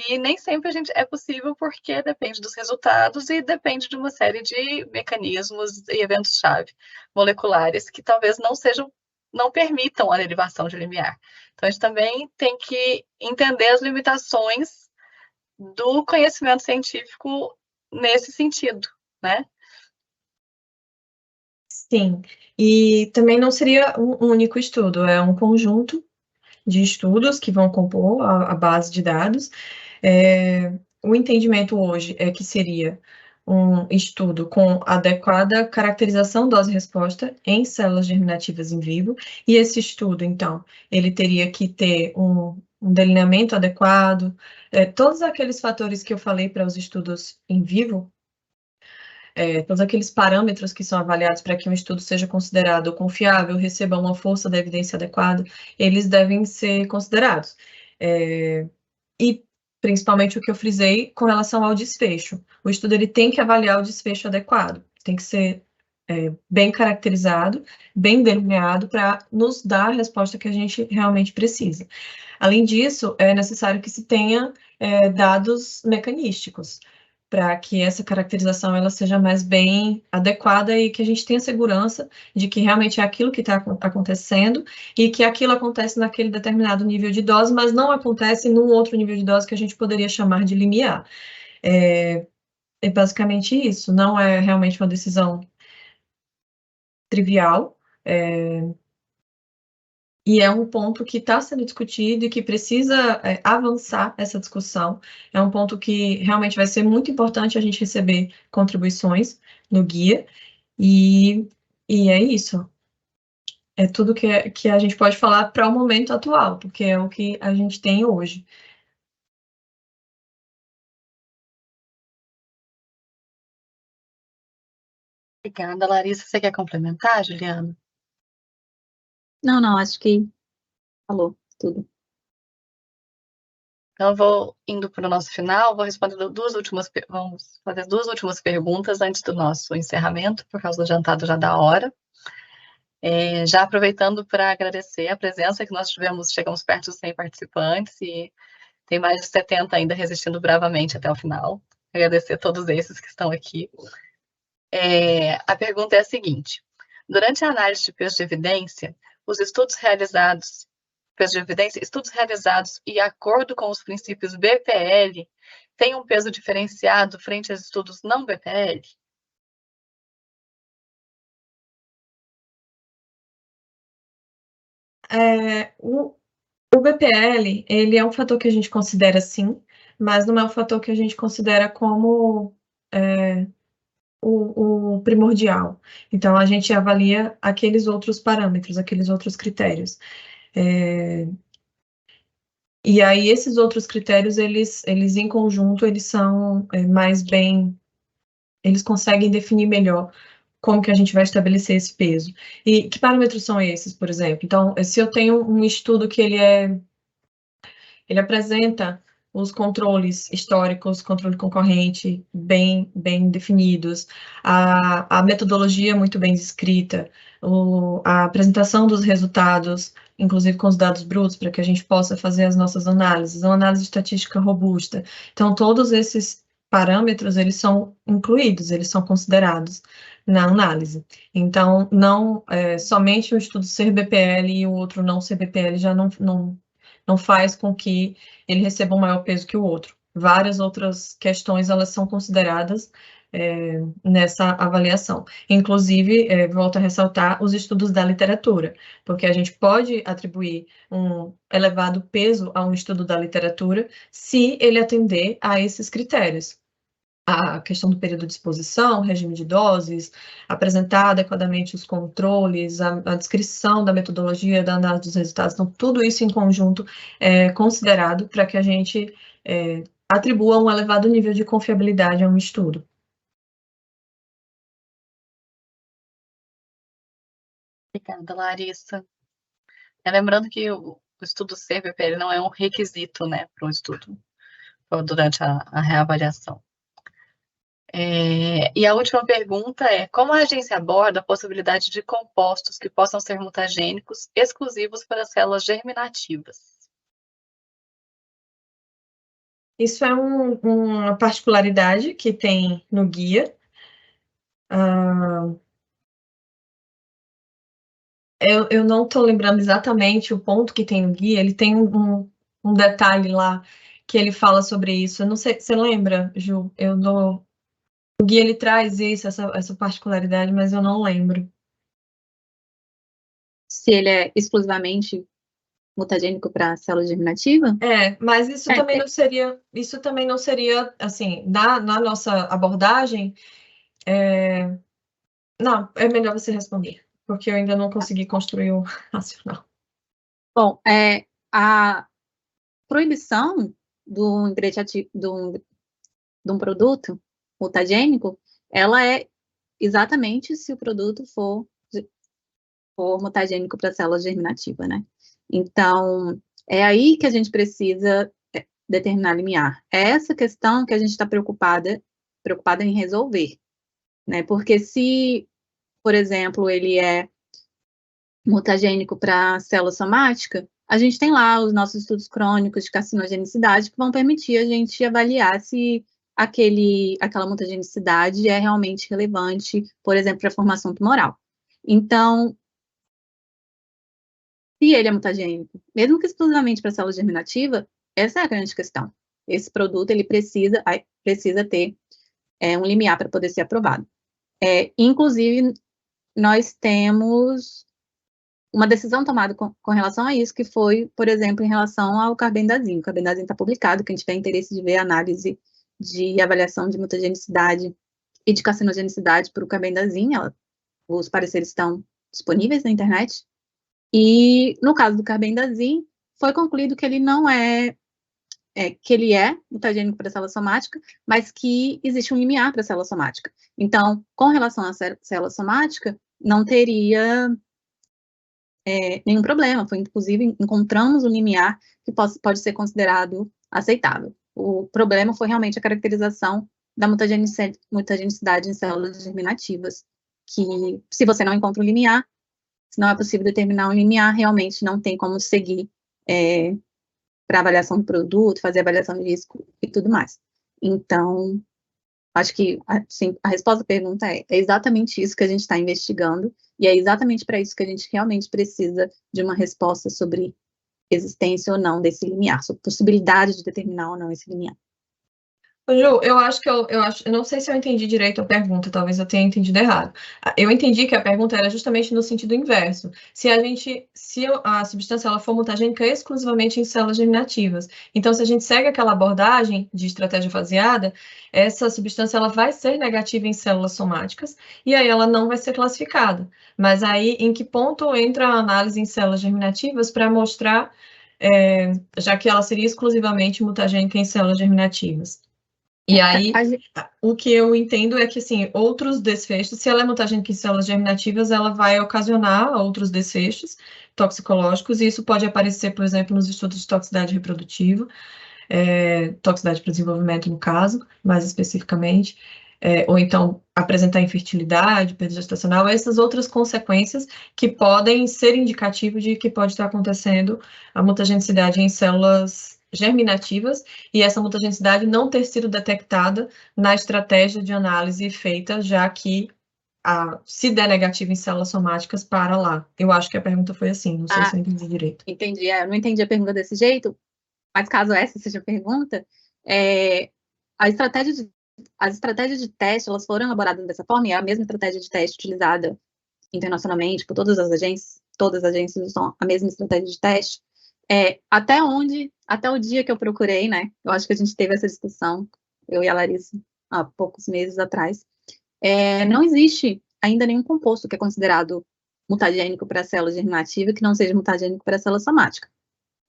[SPEAKER 2] E nem sempre é possível, porque depende dos resultados e depende de uma série de mecanismos e eventos-chave moleculares que talvez não permitam a derivação de limiar. Então, a gente também tem que entender as limitações do conhecimento científico nesse sentido, né?
[SPEAKER 3] Sim, e também não seria um único estudo, é um conjunto de estudos que vão compor a base de dados. O entendimento hoje é que seria um estudo com adequada caracterização dose-resposta em células germinativas em vivo, e esse estudo, então, ele teria que ter um delineamento adequado, todos aqueles fatores que eu falei para os estudos em vivo, todos aqueles parâmetros que são avaliados para que um estudo seja considerado confiável, receba uma força da evidência adequada, eles devem ser considerados. E principalmente o que eu frisei com relação ao desfecho. O estudo ele tem que avaliar o desfecho adequado, tem que ser bem caracterizado, bem delineado para nos dar a resposta que a gente realmente precisa. Além disso, é necessário que se tenha dados mecanísticos, para que essa caracterização ela seja mais bem adequada e que a gente tenha segurança de que realmente é aquilo que está acontecendo e que aquilo acontece naquele determinado nível de dose, mas não acontece num outro nível de dose que a gente poderia chamar de limiar. É basicamente isso, não é realmente uma decisão trivial, e é um ponto que está sendo discutido e que precisa avançar essa discussão. É um ponto que realmente vai ser muito importante a gente receber contribuições no guia, e é isso. É tudo que a gente pode falar para o momento atual, porque é o que a gente tem hoje.
[SPEAKER 2] Obrigada, Larissa. Você quer complementar, Juliana?
[SPEAKER 4] Não, acho que falou tudo.
[SPEAKER 2] Então, eu vou indo para o nosso final, vou responder vamos fazer as 2 últimas perguntas antes do nosso encerramento, por causa do jantar já da hora. Já aproveitando para agradecer a presença que nós tivemos, chegamos perto dos 100 participantes e tem mais de 70 ainda resistindo bravamente até o final. Agradecer a todos esses que estão aqui. A pergunta é a seguinte: durante a análise de peso de evidência, os estudos realizados e de acordo com os princípios BPL, têm um peso diferenciado frente aos estudos não BPL?
[SPEAKER 3] O BPL, ele é um fator que a gente considera sim, mas não é um fator que a gente considera como o primordial. Então, a gente avalia aqueles outros parâmetros, aqueles outros critérios. E aí, esses outros critérios, eles em conjunto, eles são mais bem... Eles conseguem definir melhor como que a gente vai estabelecer esse peso. E que parâmetros são esses, por exemplo? Então, se eu tenho um estudo que ele apresenta os controles históricos, controle concorrente bem definidos, a metodologia muito bem descrita, a apresentação dos resultados, inclusive com os dados brutos, para que a gente possa fazer as nossas análises, uma análise estatística robusta. Então, todos esses parâmetros, eles são incluídos, eles são considerados na análise. Então, não somente o estudo ser BPL e o outro não ser BPL já não faz com que ele receba um maior peso que o outro. Várias outras questões, elas são consideradas nessa avaliação. Inclusive, volto a ressaltar os estudos da literatura, porque a gente pode atribuir um elevado peso a um estudo da literatura se ele atender a esses critérios. A questão do período de exposição, regime de doses, apresentar adequadamente os controles, a descrição da metodologia, da análise dos resultados, então tudo isso em conjunto é considerado para que a gente atribua um elevado nível de confiabilidade a um estudo.
[SPEAKER 2] Obrigada, Larissa. Lembrando que o estudo CVPL não é um requisito, né, para um estudo durante a reavaliação. E a última pergunta é: como a agência aborda a possibilidade de compostos que possam ser mutagênicos exclusivos para células germinativas?
[SPEAKER 3] Isso é uma particularidade que tem no guia. Eu não estou lembrando exatamente o ponto que tem no guia, ele tem um detalhe lá que ele fala sobre isso. Eu não sei, você lembra, Ju? O guia ele traz isso, essa particularidade, mas eu não lembro.
[SPEAKER 4] Se ele é exclusivamente mutagênico para célula germinativa?
[SPEAKER 3] Mas isso também não seria, assim, na nossa abordagem, não, é melhor você responder, porque eu ainda não consegui construir um racional.
[SPEAKER 4] Bom, a proibição do ingrediente de um produto mutagênico, ela é exatamente se o produto for mutagênico para a célula germinativa, né? Então, é aí que a gente precisa determinar limiar. É essa questão que a gente está preocupada em resolver, né? Porque se, por exemplo, ele é mutagênico para célula somática, a gente tem lá os nossos estudos crônicos de carcinogenicidade que vão permitir a gente avaliar se aquela mutagenicidade é realmente relevante, por exemplo, para a formação tumoral. Então, se ele é mutagênico, mesmo que exclusivamente para a célula germinativa, essa é a grande questão. Esse produto, ele precisa ter um limiar para poder ser aprovado. Inclusive, nós temos uma decisão tomada com relação a isso, que foi, por exemplo, em relação ao carbendazim. O carbendazim está publicado, quem tiver interesse de ver a análise de avaliação de mutagenicidade e de carcinogenicidade para o carbendazim, os pareceres estão disponíveis na internet. E, no caso do carbendazim, foi concluído que ele não que ele é mutagênico para a célula somática, mas que existe um limiar para a célula somática. Então, com relação à célula somática, não teria nenhum problema. Inclusive, encontramos um limiar que pode ser considerado aceitável. O problema foi realmente a caracterização da mutagenicidade em células germinativas, que, se você não encontra um limiar, se não é possível determinar um limiar, realmente não tem como seguir para avaliação do produto, fazer avaliação de risco e tudo mais. Então, acho que assim, a resposta à pergunta é exatamente isso que a gente está investigando, e é exatamente para isso que a gente realmente precisa de uma resposta sobre existência ou não desse limiar, sobre possibilidade de determinar ou não esse limiar.
[SPEAKER 3] Ju, eu não sei se eu entendi direito a pergunta, talvez eu tenha entendido errado. Eu entendi que a pergunta era justamente no sentido inverso. Se a substância ela for mutagênica exclusivamente em células germinativas. Então, se a gente segue aquela abordagem de estratégia faseada, essa substância ela vai ser negativa em células somáticas e aí ela não vai ser classificada. Mas aí, em que ponto entra a análise em células germinativas para mostrar, já que ela seria exclusivamente mutagênica em células germinativas? E aí, o que eu entendo é que, assim, outros desfechos, se ela é mutagênica em células germinativas, ela vai ocasionar outros desfechos toxicológicos, e isso pode aparecer, por exemplo, nos estudos de toxicidade reprodutiva, toxicidade para desenvolvimento, no caso, mais especificamente, ou então apresentar infertilidade, perda gestacional, essas outras consequências que podem ser indicativo de que pode estar acontecendo a mutagenicidade em células germinativas, e essa mutagenicidade não ter sido detectada na estratégia de análise feita, já que se der negativo em células somáticas, para lá. Eu acho que a pergunta foi assim, não sei se eu entendi direito.
[SPEAKER 4] Entendi, eu não entendi a pergunta desse jeito, mas caso essa seja a pergunta, as estratégias de teste, elas foram elaboradas dessa forma, e é a mesma estratégia de teste utilizada internacionalmente por todas as agências usam a mesma estratégia de teste. Até o dia que eu procurei, né? Eu acho que a gente teve essa discussão, eu e a Larissa, há poucos meses atrás. Não existe ainda nenhum composto que é considerado mutagênico para a célula germinativa que não seja mutagênico para a célula somática.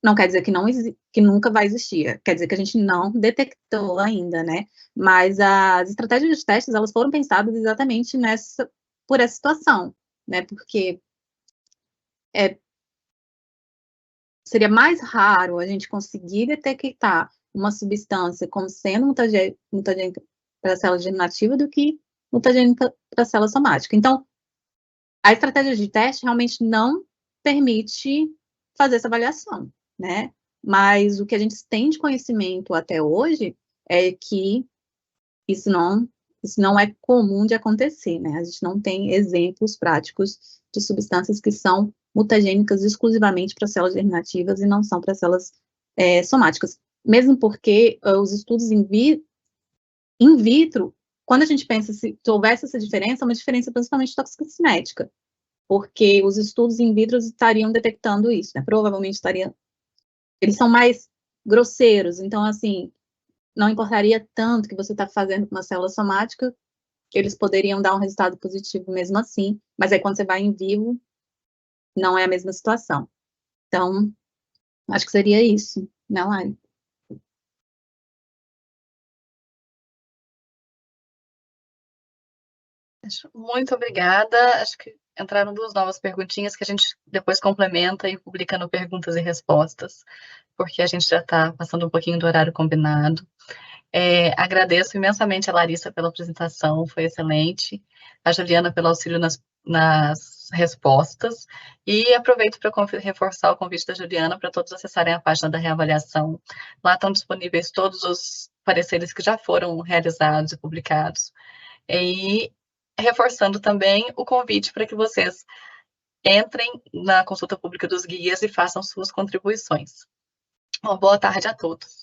[SPEAKER 4] Não quer dizer que nunca vai existir, quer dizer que a gente não detectou ainda, né? Mas as estratégias de testes, elas foram pensadas exatamente por essa situação, né? Porque seria mais raro a gente conseguir detectar uma substância como sendo mutagênica para a célula germinativa do que mutagênica para a célula somática. Então, a estratégia de teste realmente não permite fazer essa avaliação, né? Mas o que a gente tem de conhecimento até hoje é que isso não é comum de acontecer, né? A gente não tem exemplos práticos de substâncias que são mutagênicas exclusivamente para células germinativas e não são para células somáticas. Mesmo porque os estudos in vitro, quando a gente pensa se houvesse essa diferença, é uma diferença principalmente toxicinética, porque os estudos in vitro estariam detectando isso, né? Provavelmente estariam. Eles são mais grosseiros, então, assim, não importaria tanto que você está fazendo com uma célula somática, eles poderiam dar um resultado positivo mesmo assim, mas aí quando você vai em vivo, não é a mesma situação. Então, acho que seria isso, né, Lari?
[SPEAKER 2] Muito obrigada. Acho que entraram 2 novas perguntinhas que a gente depois complementa e publica no Perguntas e Respostas, porque a gente já está passando um pouquinho do horário combinado. Agradeço imensamente a Larissa pela apresentação, foi excelente. A Juliana pelo auxílio nas respostas, e aproveito para reforçar o convite da Juliana para todos acessarem a página da reavaliação. Lá estão disponíveis todos os pareceres que já foram realizados e publicados. E reforçando também o convite para que vocês entrem na consulta pública dos guias e façam suas contribuições. Uma boa tarde a todos.